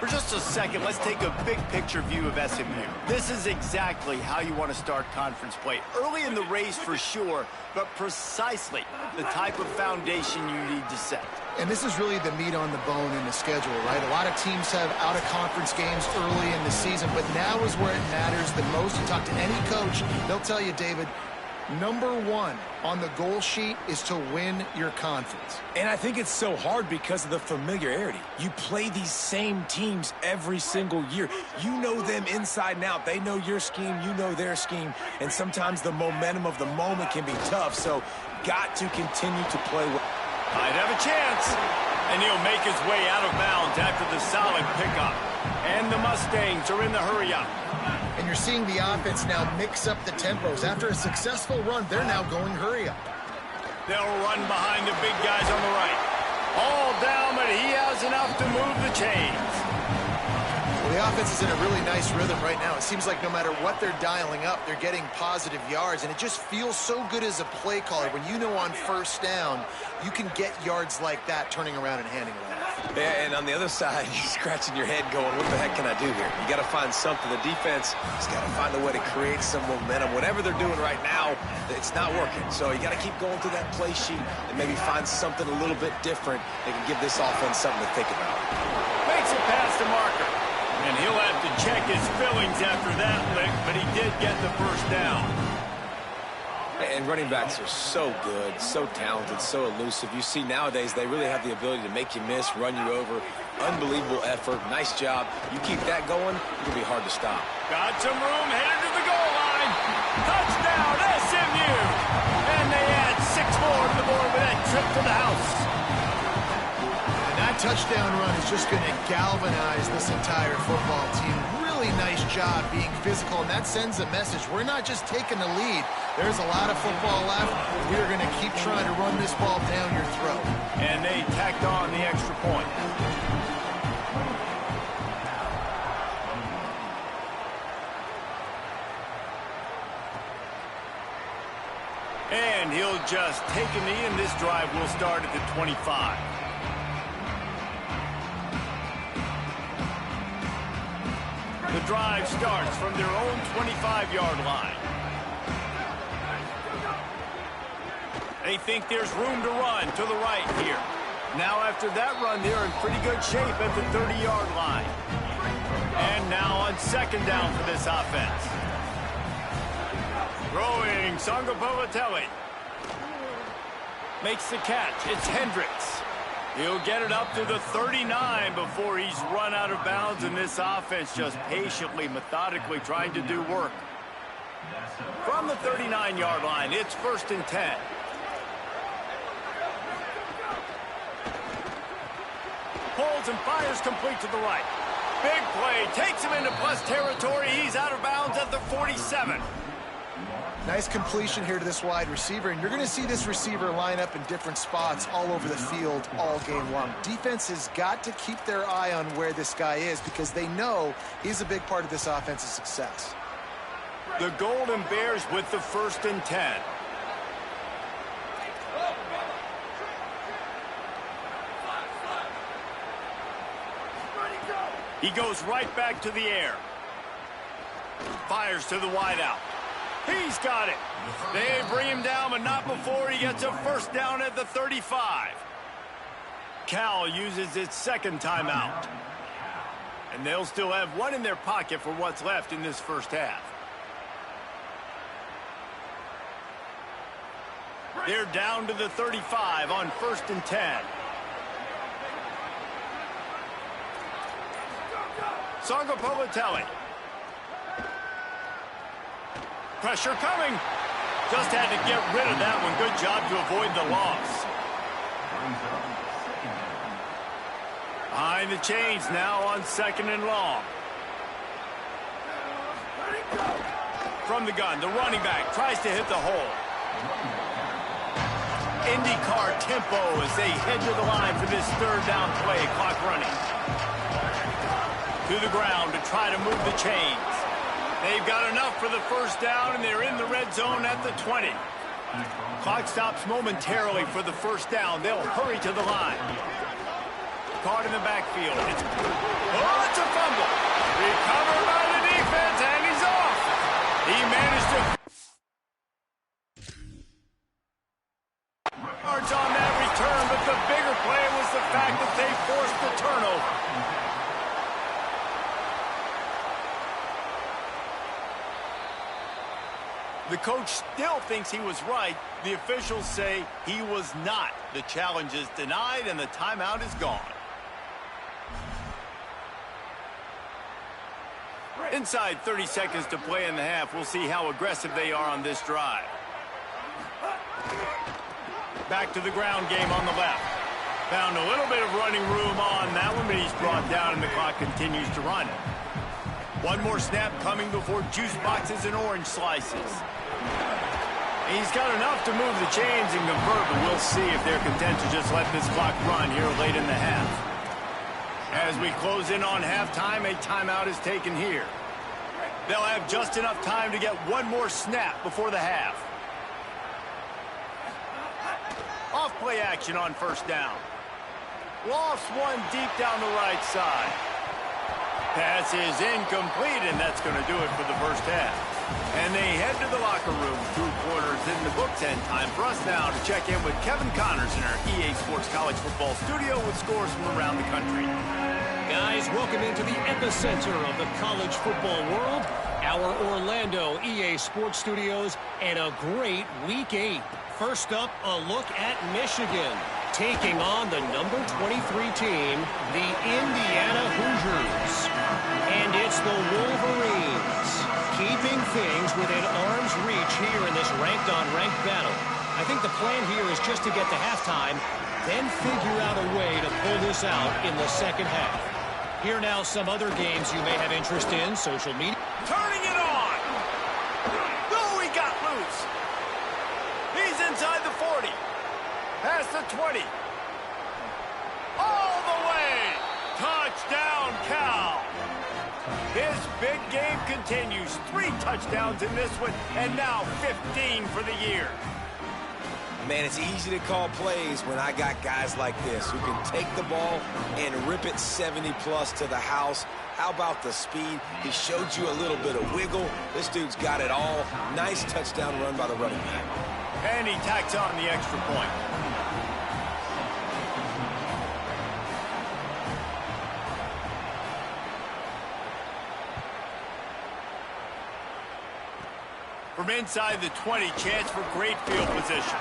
[SPEAKER 1] For just a second, let's take a big picture view of SMU. This is exactly how you want to start conference play. Early in the race for sure, but precisely the type of foundation you need to set.
[SPEAKER 3] And this is really the meat on the bone in the schedule, right? A lot of teams have out-of-conference games early in the season, but now is where it matters the most. You talk to any coach, they'll tell you, David, number 1 on the goal sheet is to win your conference.
[SPEAKER 4] And I think it's so hard because of the familiarity. You play these same teams every single year. You know them inside and out. They know your scheme, you know their scheme, and sometimes the momentum of the moment can be tough, so got to continue to play well.
[SPEAKER 1] Might have a chance. And he'll make his way out of bounds after the solid pickup. And the Mustangs are in the hurry-up.
[SPEAKER 3] And you're seeing the offense now mix up the tempos. After a successful run, they're now going hurry-up.
[SPEAKER 1] They'll run behind the big guys on the right. All down, but he has enough to move the chains.
[SPEAKER 3] Well, the offense is in a really nice rhythm right now. It seems like no matter what they're dialing up, they're getting positive yards, and it just feels so good as a play caller when you know on 1st down you can get yards like that turning around and handing it off.
[SPEAKER 4] Yeah, and on the other side, you're scratching your head going, what the heck can I do here? You got to find something. The defense has got to find a way to create some momentum. Whatever they're doing right now, it's not working. So you got to keep going through that play sheet and maybe find something a little bit different that can give this offense something to think about.
[SPEAKER 1] Makes it past the marker. And he'll have to check his fillings after that lick, but he did get the 1st down.
[SPEAKER 4] And running backs are so good, so talented, so elusive. You see nowadays they really have the ability to make you miss, run you over. Unbelievable effort. Nice job. You keep that going, it'll be hard to stop.
[SPEAKER 1] Got some room, headed to the goal line. Touchdown, SMU! And they add 6 more to the board with that trip to the house.
[SPEAKER 3] And that touchdown run is just going to galvanize this entire football team. Really really nice job being physical, and that sends a message. We're not just taking the lead. There's a lot of football left. We're going to keep trying to run this ball down your throat.
[SPEAKER 1] And they tacked on the extra point. And he'll just take a knee, and this drive will start at the 25. The drive starts from their own 25-yard line. They think there's room to run to the right here. Now after that run, they're in pretty good shape at the 30-yard line. And now on second down for this offense. Throwing, Sangapovatelli. Makes the catch. It's Hendricks. He'll get it up to the 39 before he's run out of bounds, and this offense just patiently, methodically trying to do work. From the 39-yard line, it's 1st and 10. Pulls and fires complete to the right. Big play, takes him into plus territory. He's out of bounds at the 47.
[SPEAKER 3] Nice completion here to this wide receiver, and you're going to see this receiver line up in different spots all over the field all game long. Defense has got to keep their eye on where this guy is because they know he's a big part of this offense's success.
[SPEAKER 1] The Golden Bears with the 1st and 10. He goes right back to the air. Fires to the wideout. He's got it. They bring him down, but not before he gets a 1st down at the 35. Cal uses its 2nd timeout. And they'll still have one in their pocket for what's left in this 1st half. They're down to the 35 on 1st and 10. Sangapovatelli. Pressure coming. Just had to get rid of that one. Good job to avoid the loss. Behind the chains now on 2nd and long. From the gun, the running back tries to hit the hole. IndyCar tempo as they head to the line for this 3rd down play. Clock running. To the ground to try to move the chains. They've got enough for the 1st down, and they're in the red zone at the 20. Clock stops momentarily for the 1st down. They'll hurry to the line. Caught in the backfield. It's a fumble. Recovered by the defense, and he's off. He managed to... yards on that return, but the bigger play was the fact that they forced the turnover. The coach still thinks he was right. The officials say he was not. The challenge is denied, and the timeout is gone. Inside 30 seconds to play in the half. We'll see how aggressive they are on this drive. Back to the ground game on the left. Found a little bit of running room on that one, but he's brought down, and the clock continues to run. One more snap coming before juice boxes and orange slices. He's got enough to move the chains and convert, but we'll see if they're content to just let this clock run here late in the half. As we close in on halftime, a timeout is taken here. They'll have just enough time to get one more snap before the half. Off play action on 1st down. Lost one deep down the right side. Pass is incomplete, and that's going to do it for the 1st half. And they head to the locker room. 2 quarters in the books, and time for us now to check in with Kevin Connors in our EA Sports College Football studio with scores from around the country.
[SPEAKER 6] Guys, welcome into the epicenter of the college football world, our Orlando EA Sports Studios, and a great Week 8. First up, a look at Michigan, taking on the number 23 team, the Indiana Hoosiers. And it's the Wolverines, keeping things within arm's reach here in this ranked-on-ranked battle. I think the plan here is just to get to halftime, then figure out a way to pull this out in the 2nd half. Here now some other games you may have interest in. Social media.
[SPEAKER 5] Turning it on. Oh, he got loose. He's inside the 40. Past the 20. All the way. Touchdown, Cal. His big game continues. 3 touchdowns in this one, and now 15 for the year.
[SPEAKER 4] Man, it's easy to call plays when I got guys like this who can take the ball and rip it 70-plus to the house. How about the speed? He showed you a little bit of wiggle. This dude's got it all. Nice touchdown run by the running back.
[SPEAKER 1] And he tacks on the extra point. From inside the 20, chance for great field position.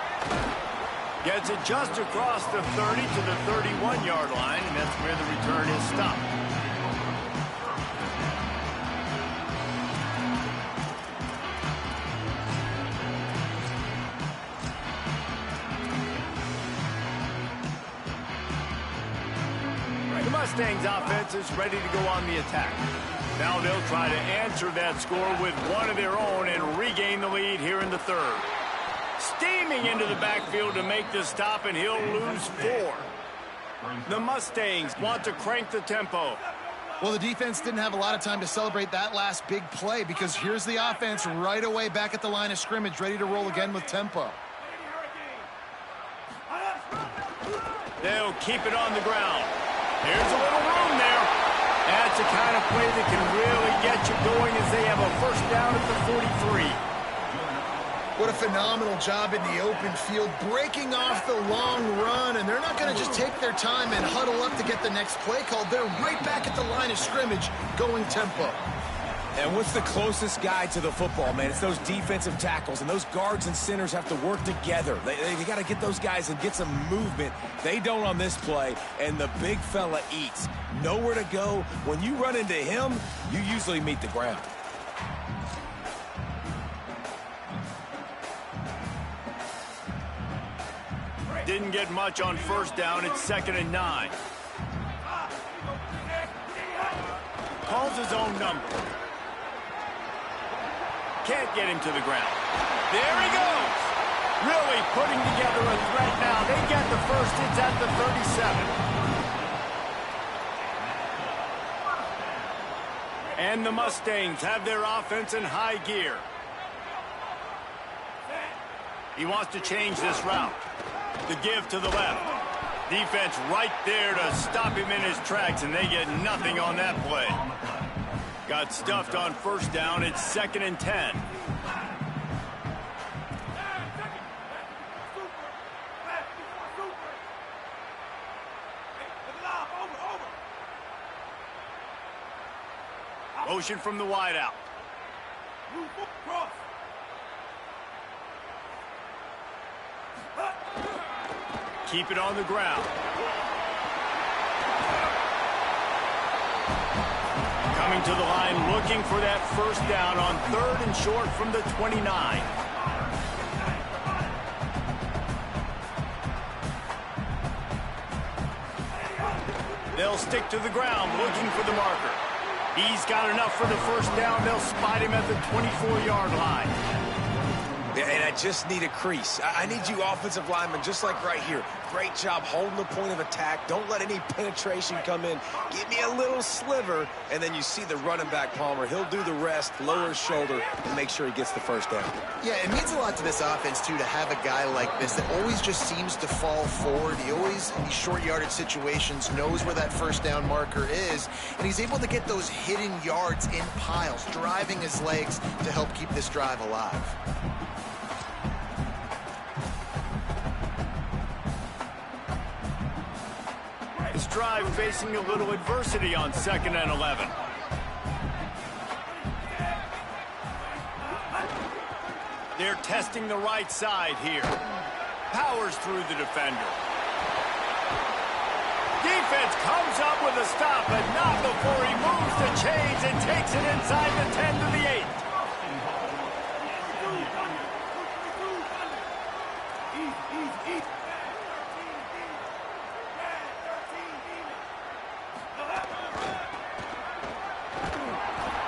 [SPEAKER 1] Gets it just across the 30 to the 31-yard line, and that's where the return is stopped. The Mustangs offense is ready to go on the attack. Now they'll try to answer that score with one of their own and regain the lead here in the third. Steaming into the backfield to make the stop, and he'll lose 4. The Mustangs want to crank the tempo.
[SPEAKER 3] Well, the defense didn't have a lot of time to celebrate that last big play because here's the offense right away back at the line of scrimmage, ready to roll again with tempo.
[SPEAKER 1] They'll keep it on the ground. Here's a little room there. That's the kind of play that can really get you going as they have a first down at the 43.
[SPEAKER 3] What a phenomenal job in the open field, breaking off the long run, and they're not going to just take their time and huddle up to get the next play called. They're right back at the line of scrimmage, going tempo.
[SPEAKER 4] And what's the closest guy to the football, man? It's those defensive tackles, and those guards and centers have to work together. They got to get those guys and get some movement. They don't on this play, and the big fella eats. Nowhere to go. When you run into him, you usually meet the ground.
[SPEAKER 1] Didn't get much on first down. It's 2nd and 9. Calls his own number. Can't get him to the ground. There he goes. Really putting together a threat now. They get the first. It's at the 37. And the Mustangs have their offense in high gear. He wants to change this route. The give to the left. Defense right there to stop him in his tracks, and they get nothing on that play. Got stuffed on first down. It's 2nd and 10. Motion from the wideout. Keep it on the ground. Coming to the line, looking for that first down on 3rd and short from the 29. They'll stick to the ground, looking for the marker. He's got enough for the first down. They'll spot him at the 24-yard line.
[SPEAKER 4] And I just need a crease. I need you offensive linemen, just like right here. Great job holding the point of attack. Don't let any penetration come in. Give me a little sliver, and then you see the running back, Palmer. He'll do the rest, lower his shoulder, and make sure he gets the first down.
[SPEAKER 3] Yeah, it means a lot to this offense, too, to have a guy like this that always just seems to fall forward. He always, in these short yardage situations, knows where that first down marker is, and he's able to get those hidden yards in piles, driving his legs to help keep this drive alive.
[SPEAKER 1] This drive facing a little adversity on 2nd and 11. They're testing the right side here. Powers through the defender. Defense comes up with a stop, but not before he moves the chains and takes it inside the 10 to the 8.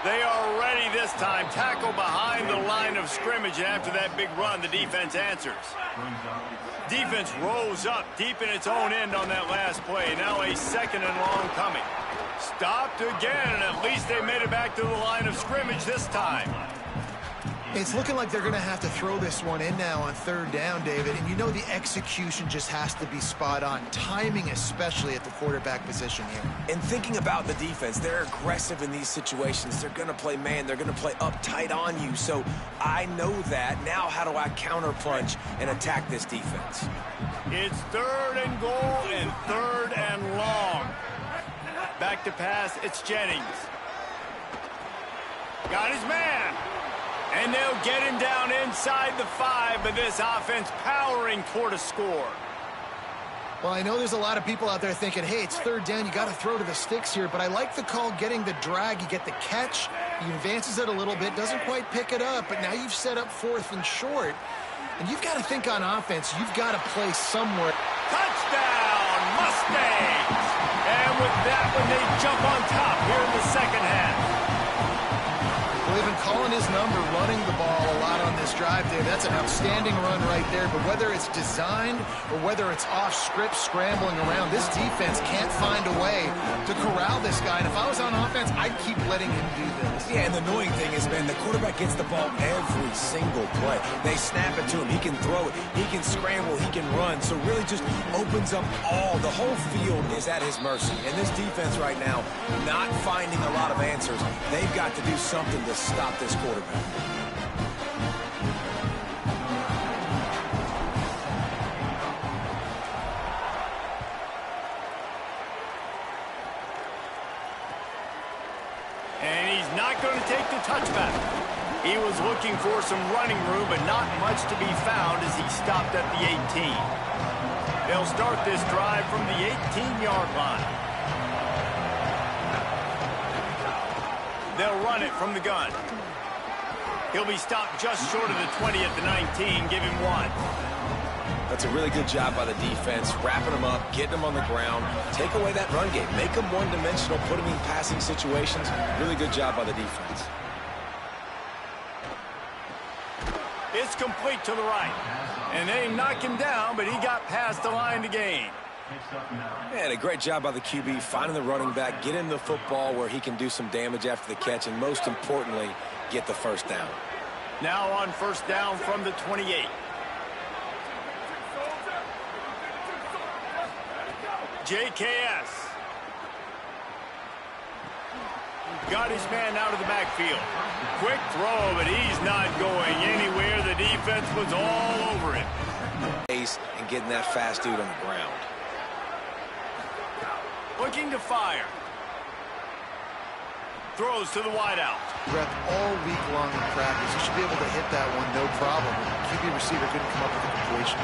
[SPEAKER 1] They are ready this time. Tackle behind the line of scrimmage, and after that big run, the defense answers. Defense rolls up deep in its own end on that last play. Now a second and long coming. Stopped again, and at least they made it back to the line of scrimmage this time.
[SPEAKER 3] It's looking like they're going to have to throw this one in now on third down, David. And you know the execution just has to be spot on. Timing especially at the quarterback position here.
[SPEAKER 4] And thinking about the defense, they're aggressive in these situations. They're going to play man. They're going to play uptight on you. So I know that. Now how do I counterpunch and attack this defense?
[SPEAKER 1] It's third and goal and third and long. Back to pass, it's Jennings. Got his man. And they'll get him down inside the 5, but this offense powering toward a score.
[SPEAKER 3] Well, I know there's a lot of people out there thinking, hey, it's third down, you got to throw to the sticks here, but I like the call getting the drag. You get the catch, he advances it a little bit, doesn't quite pick it up, but now you've set up fourth and short. And you've got to think on offense, you've got to play somewhere.
[SPEAKER 1] Touchdown, Mustangs! And with that one, they jump on top here in the second half.
[SPEAKER 3] Well, they've been calling his number, running the ball a lot on this drive, Dave. That's an outstanding run right there. But whether it's designed or whether it's off script, scrambling around, this defense can't find a way to corral this guy. And if I was on offense, I'd keep letting him do this.
[SPEAKER 4] Yeah, and the annoying thing is, man, the quarterback gets the ball every single play. They snap it to him. He can throw it. He can scramble. He can run. So really just opens up the whole field is at his mercy. And this defense right now, not finding a lot of answers. They've got to do something to stop this quarterback.
[SPEAKER 1] And he's not going to take the touchback. He was looking for some running room, but not much to be found as he stopped at the 18. They'll start this drive from the 18-yard line. They'll run it from the gun. He'll be stopped just short of the 20 at the 19. Give him 1.
[SPEAKER 4] That's a really good job by the defense, wrapping them up, getting them on the ground, take away that run game, make them one-dimensional, put them in passing situations. Really good job by the defense.
[SPEAKER 1] It's complete to the right. And they knock him down, but he got past the line to gain.
[SPEAKER 4] And a great job by the QB, finding the running back, get him the football where he can do some damage after the catch, and most importantly, get the first down.
[SPEAKER 1] Now on first down from the 28. JKS. Got his man out of the backfield. Quick throw, but he's not going anywhere. The defense was all over him.
[SPEAKER 4] And getting that fast dude on the ground.
[SPEAKER 1] Looking to fire. Throws to the wideout.
[SPEAKER 3] Rep all week long in practice. He should be able to hit that one, no problem. QB receiver couldn't come up with a completion.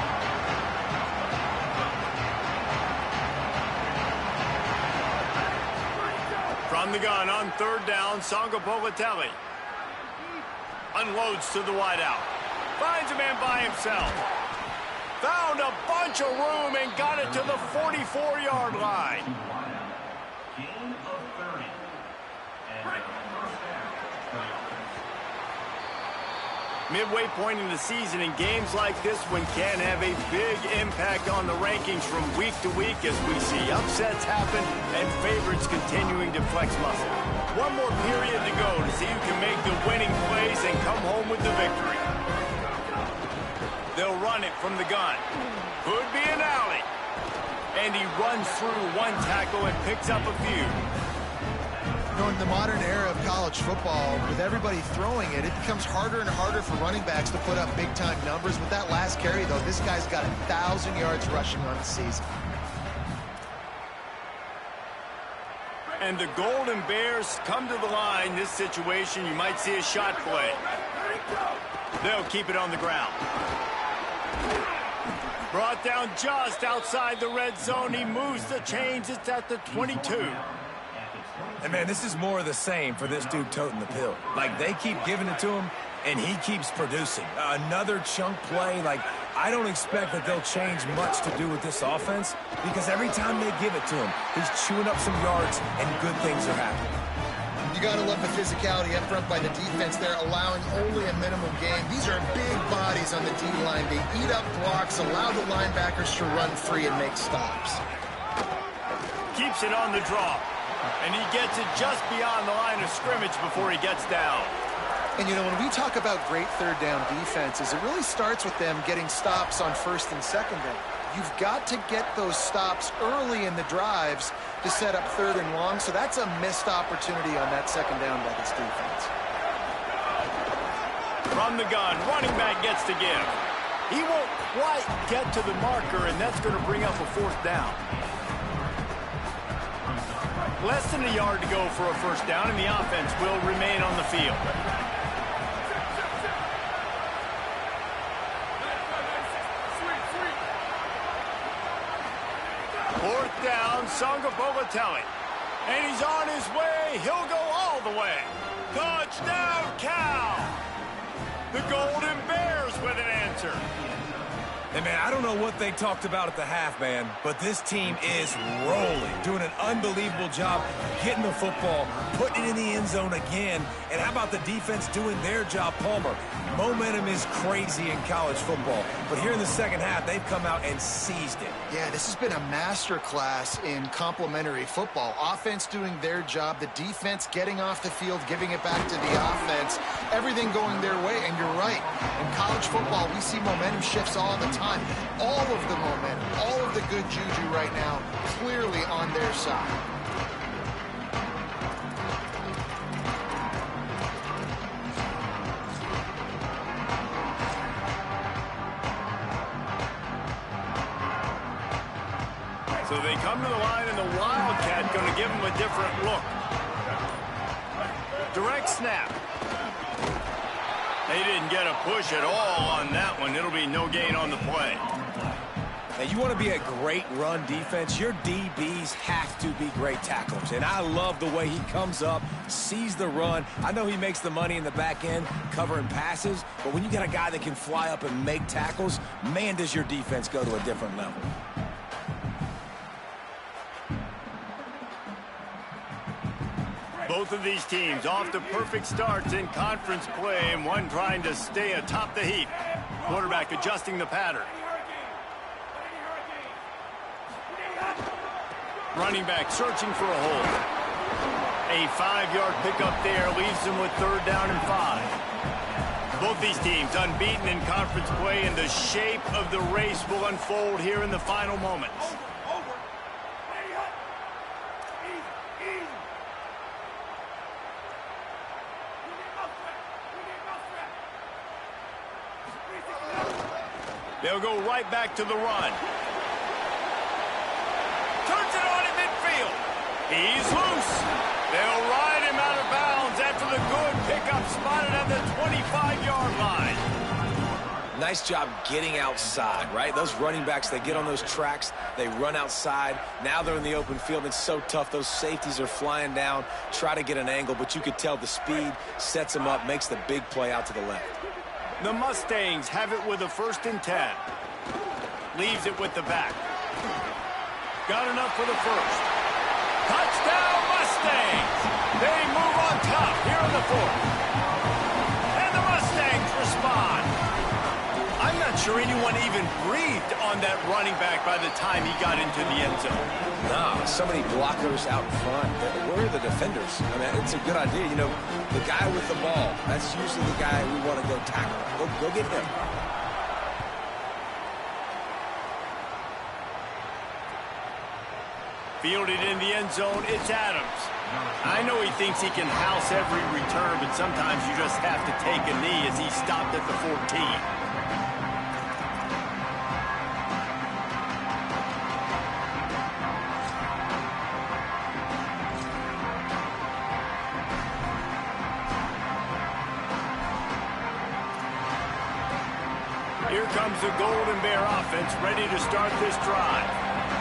[SPEAKER 1] From the gun on third down, Songa Bolatelli. Unloads to the wideout. Finds a man by himself. Found a bunch of room and got it to the 44-yard line. Midway point in the season, and games like this one can have a big impact on the rankings from week to week as we see upsets happen and favorites continuing to flex muscle. One more period to go to see who can make the winning plays and come home with the victory. They'll run it from the gun. Could be an alley. And he runs through one tackle and picks up a few.
[SPEAKER 3] You know, in the modern era of college football, with everybody throwing it, it becomes harder and harder for running backs to put up big-time numbers. With that last carry, though, this guy's got 1,000 yards rushing on the season.
[SPEAKER 1] And the Golden Bears come to the line. This situation, you might see a shot play. They'll keep it on the ground. Brought down just outside the red zone. He moves the chains. It's at the 22.
[SPEAKER 4] And, man, this is more of the same for this dude toting the pill. Like, they keep giving it to him, and he keeps producing. Another chunk play. Like, I don't expect that they'll change much to do with this offense because every time they give it to him, he's chewing up some yards, and good things are happening.
[SPEAKER 3] You got to love the physicality up front by the defense there, allowing only a minimum gain. These are big bodies on the D-line. They eat up blocks, allow the linebackers to run free and make stops.
[SPEAKER 1] Keeps it on the draw. And he gets it just beyond the line of scrimmage before he gets down.
[SPEAKER 3] And, you know, when we talk about great third down defenses, it really starts with them getting stops on first and second down. You've got to get those stops early in the drives to set up third and long, so that's a missed opportunity on that second down by this defense.
[SPEAKER 1] From the gun, running back gets to give. He won't quite get to the marker, and that's going to bring up a fourth down. Less than a yard to go for a first down, and the offense will remain on the field. Fourth down, Songa Bogatelli. And he's on his way. He'll go all the way. Touchdown, Cal! The Golden Bears with an answer.
[SPEAKER 4] Hey, man, I don't know what they talked about at the half, man, but this team is rolling, doing an unbelievable job getting the football, putting it in the end zone again. And how about the defense doing their job, Palmer? Momentum is crazy in college football, but here in the second half, they've come out and seized it.
[SPEAKER 3] Yeah, this has been a masterclass in complementary football. Offense doing their job, the defense getting off the field, giving it back to the offense, everything going their way. And you're right, in college football, we see momentum shifts all the time. All of the momentum, all of the good juju right now, clearly on their side.
[SPEAKER 1] So they come to the line, and the Wildcat going to give them a different look. Direct snap. They didn't get a push at all on that one. It'll be no gain on the play.
[SPEAKER 4] Now, you want to be a great run defense, your DBs have to be great tacklers. And I love the way he comes up, sees the run. I know he makes the money in the back end covering passes, but when you got a guy that can fly up and make tackles, man, does your defense go to a different level.
[SPEAKER 1] Both of these teams off to perfect starts in conference play, and one trying to stay atop the heap. Quarterback adjusting the pattern. Running back searching for a hole. A 5-yard pickup there leaves them with third down and 5. Both these teams unbeaten in conference play, and the shape of the race will unfold here in the final moments. They'll go right back to the run. Turns it on in midfield. He's loose. They'll ride him out of bounds after the good pickup spotted at the 25-yard line.
[SPEAKER 4] Nice job getting outside, right? Those running backs, they get on those tracks, they run outside. Now they're in the open field. It's so tough. Those safeties are flying down, try to get an angle, but you could tell the speed sets them up, makes the big play out to the left.
[SPEAKER 1] The Mustangs have it with a 1st and 10. Leaves it with the back. Got enough for the first. Touchdown, Mustangs! They move on top here in the 4th. And the Mustangs respond. I'm not sure anyone even breathed on that running back by the time he got into the end zone.
[SPEAKER 4] No, so many blockers out in front. Where are the defenders? I mean, it's a good idea. You know, the guy with the ball, that's usually the guy we want to go tackle. Go get him.
[SPEAKER 1] Fielded in the end zone, it's Adams. I know he thinks he can house every return, but sometimes you just have to take a knee as he stopped at the 14. Here comes the Golden Bear offense ready to start this drive.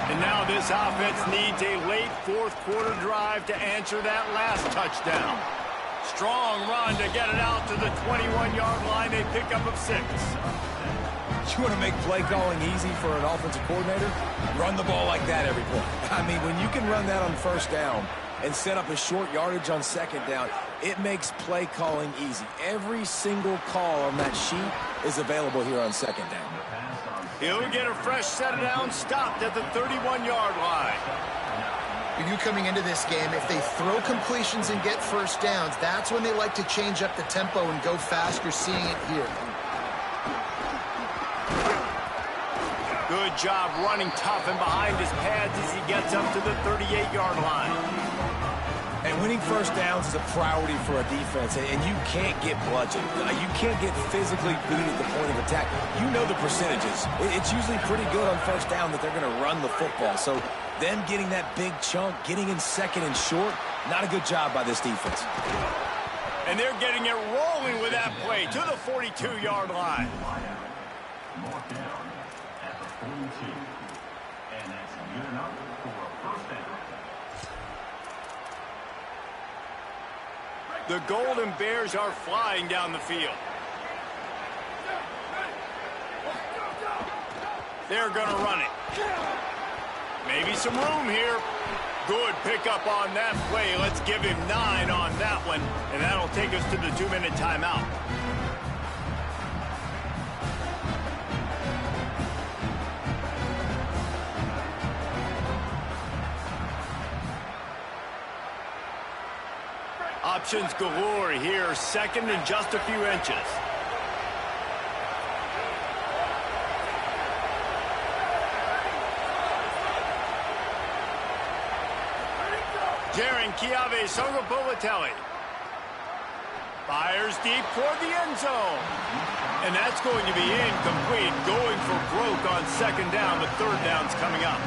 [SPEAKER 1] And now this offense needs a late 4th quarter drive to answer that last touchdown. Strong run to get it out to the 21-yard line. A pickup of 6.
[SPEAKER 4] You want to make play calling easy for an offensive coordinator? Run the ball like that every play. I mean, when you can run that on 1st down, and set up a short yardage on second down, it makes play calling easy. Every single call on that sheet is available here on second down.
[SPEAKER 1] He'll get a fresh set of downs stopped at the 31-yard line.
[SPEAKER 3] You coming into this game, if they throw completions and get first downs, that's when they like to change up the tempo and go fast. You're seeing it here.
[SPEAKER 1] Good job running tough and behind his pads as he gets up to the 38-yard line.
[SPEAKER 4] And winning first downs is a priority for a defense, and you can't get bludgeoned. You can't get physically beat at the point of attack. You know the percentages. It's usually pretty good on first down that they're going to run the football. So them getting that big chunk, getting in second and short, not a good job by this defense.
[SPEAKER 1] And they're getting it rolling with that play to the 42-yard line. The Golden Bears are flying down the field. They're going to run it. Maybe some room here. Good pickup on that play. Let's give him 9 on that one, and that'll take us to the 2-minute timeout. Options galore here, second and just a few inches. Jaron Chiave Songapolatelli fires deep toward the end zone. And that's going to be incomplete, going for broke on second down, but third down's coming up.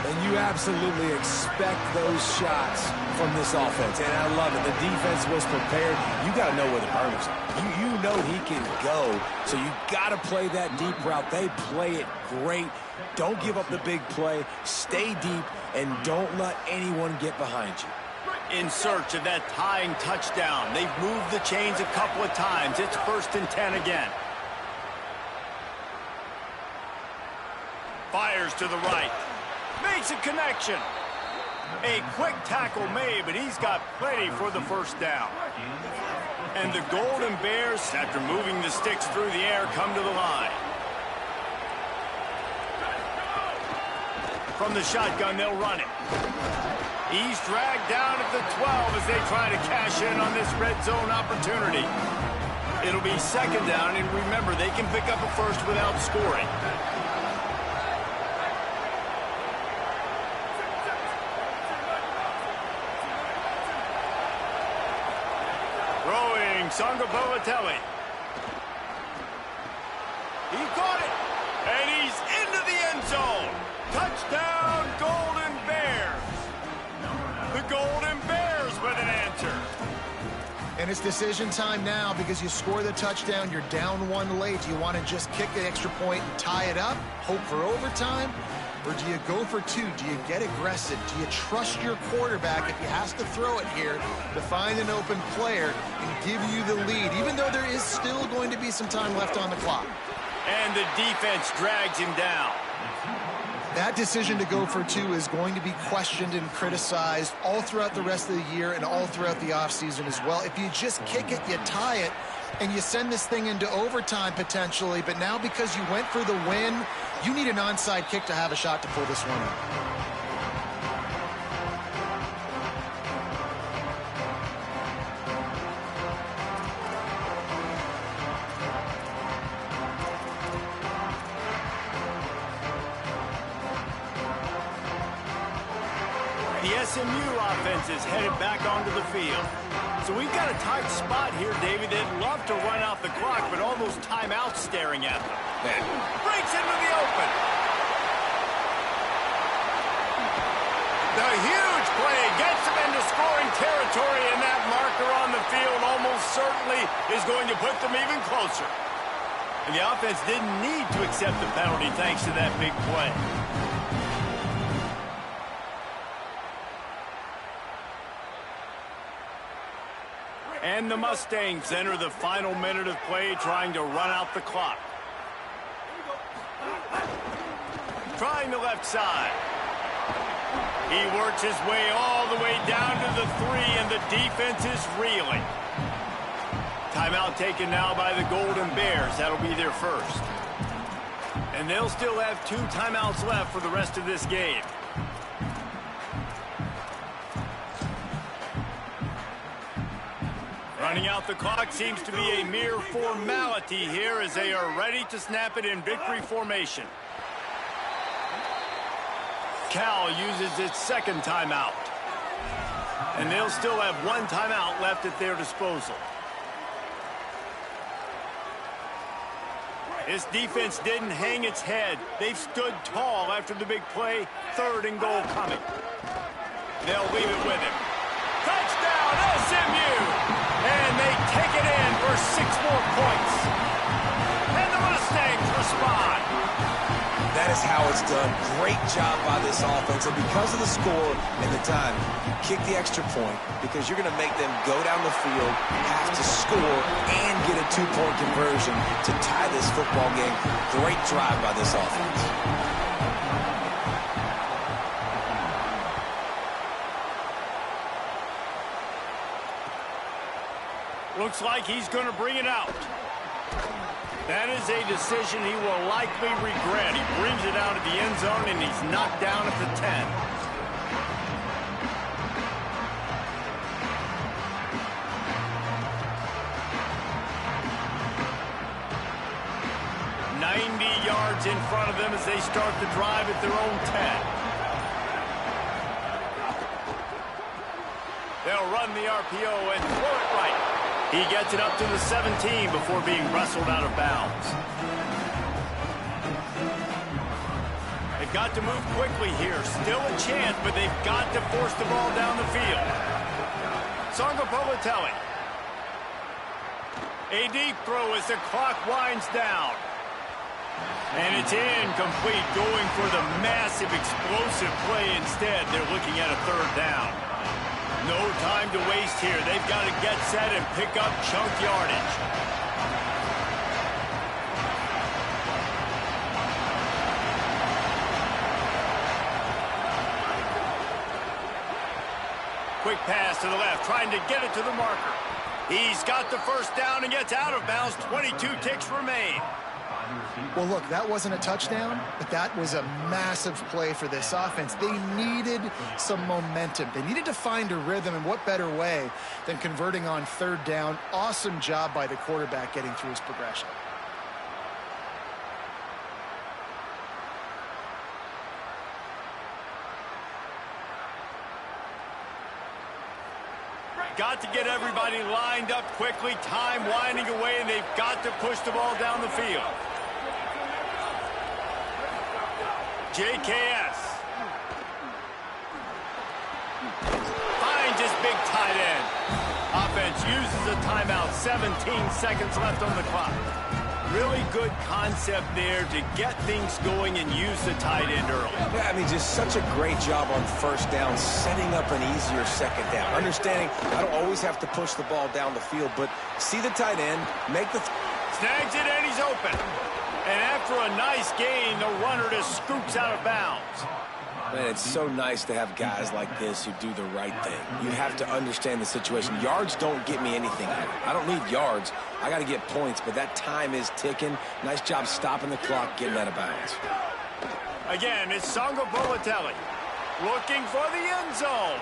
[SPEAKER 4] And you absolutely expect those shots from this offense. And I love it. The defense was prepared. You got to know where the burners are. You know he can go. So you got to play that deep route. They play it great. Don't give up the big play. Stay deep, and don't let anyone get behind you.
[SPEAKER 1] In search of that tying touchdown. They've moved the chains a couple of times. It's 1st and 10 again. Fires to the right. Makes a connection. A quick tackle made, but he's got plenty for the first down. And the Golden Bears, after moving the sticks through the air, come to the line. From the shotgun, they'll run it. He's dragged down at the 12 as they try to cash in on this red zone opportunity. It'll be second down, and remember, they can pick up a first without scoring. Throwing, Songapolatelli. He caught it, and he's into the end zone. Touchdown, Golden Bears. The Golden Bears with an answer.
[SPEAKER 3] And it's decision time now because you score the touchdown, you're down 1 late. Do you want to just kick the extra point and tie it up, hope for overtime? Or do you go for 2? Do you get aggressive? Do you trust your quarterback if he has to throw it here to find an open player and give you the lead, even though there is still going to be some time left on the clock?
[SPEAKER 1] And the defense drags him down.
[SPEAKER 3] That decision to go for 2 is going to be questioned and criticized all throughout the rest of the year and all throughout the offseason as well. If you just kick it, you tie it, and you send this thing into overtime potentially, but now because you went for the win, you need an onside kick to have a shot to pull this one out.
[SPEAKER 1] The SMU offense is headed back onto the field. So we've got a tight spot here, David. They'd love to run out the clock, but all those timeouts staring at them. Breaks into the open. The huge play gets them into scoring territory, and that marker on the field almost certainly is going to put them even closer. And the offense didn't need to accept the penalty thanks to that big play. And the Mustangs enter the final minute of play, trying to run out the clock. Trying the left side. He works his way all the way down to three, and the defense is reeling. Timeout taken now by the Golden Bears. That'll be their first. And they'll still have 2 timeouts left for the rest of this game. Running out the clock seems to be a mere formality here as they are ready to snap it in victory formation. Cal uses its second timeout. And they'll still have 1 timeout left at their disposal. This defense didn't hang its head. They've stood tall after the big play. 3rd and goal coming. They'll leave it with him. Touchdown, SMU! And they take it in for 6 more points. And the Mustangs respond.
[SPEAKER 4] That is how it's done. Great job by this offense. And because of the score and the time, you kick the extra point because you're going to make them go down the field, have to score, and get a 2-point conversion to tie this football game. Great drive by this offense.
[SPEAKER 1] Looks like he's going to bring it out. That is a decision he will likely regret. He brings it out of the end zone, and he's knocked down at the 10. Yards in front of them as they start the drive at their own 10. They'll run the RPO and throw it right. He gets it up to the 17 before being wrestled out of bounds. They've got to move quickly here. Still a chance, but they've got to force the ball down the field. Songa Politelli. A deep throw as the clock winds down. And it's incomplete, going for the massive, explosive play instead. They're looking at a 3rd down. No time to waste here. They've got to get set and pick up chunk yardage. Quick pass to the left, trying to get it to the marker. He's got the first down and gets out of bounds. 22 ticks remain.
[SPEAKER 3] Well, look, that wasn't a touchdown, but that was a massive play for this offense. They needed some momentum. They needed to find a rhythm, and what better way than converting on 3rd down. Awesome job by the quarterback getting through his progression.
[SPEAKER 1] Got to get everybody lined up quickly. Time winding away, and they've got to push the ball down the field. JKS finds his big tight end. Offense uses a timeout. 17 seconds left on the clock. Really good concept there to get things going and use the tight end early.
[SPEAKER 4] Yeah, I mean, just such a great job on 1st down, setting up an easier 2nd down. Understanding I don't always have to push the ball down the field, but see the tight end, make the...
[SPEAKER 1] Snags it, and he's open. And after a nice gain, the runner just scoops out of bounds.
[SPEAKER 4] Man, it's so nice to have guys like this who do the right thing. You have to understand the situation. Yards don't get me anything here. I don't need yards. I got to get points, but that time is ticking. Nice job stopping the clock, getting out of bounds.
[SPEAKER 1] Again, it's Songa Politelli looking for the end zone.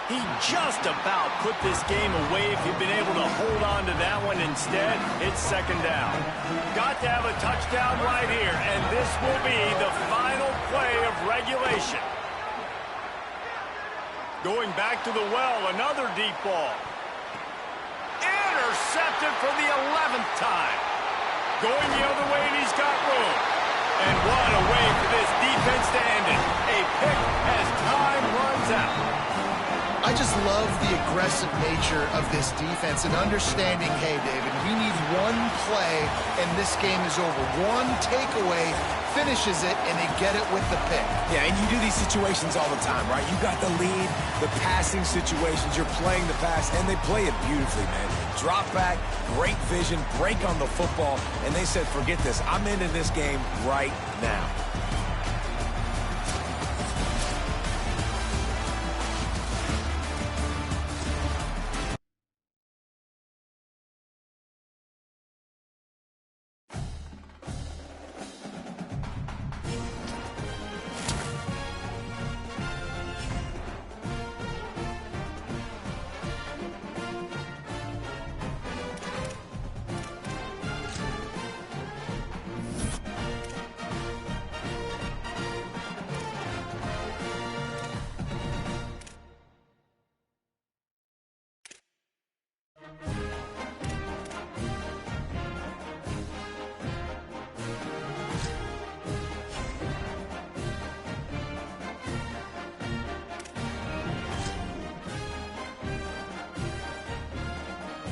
[SPEAKER 1] He just about put this game away if he'd been able to hold on to that one. Instead, it's 2nd down. Got to have a touchdown right here, and this will be the final play of regulation. Going back to the well, another deep ball. Intercepted for the 11th time. Going the other way, and he's got room. And what a way for this defense to end it. A pick as time runs out.
[SPEAKER 3] I just love the aggressive nature of this defense and understanding, hey, David, we need one play and this game is over. One takeaway finishes it, and they get it with the pick.
[SPEAKER 4] Yeah, and you do these situations all the time, right? You got the lead, the passing situations, you're playing the pass, and they play it beautifully, man. Drop back, great vision, break on the football, and they said, forget this, I'm ending this game right now.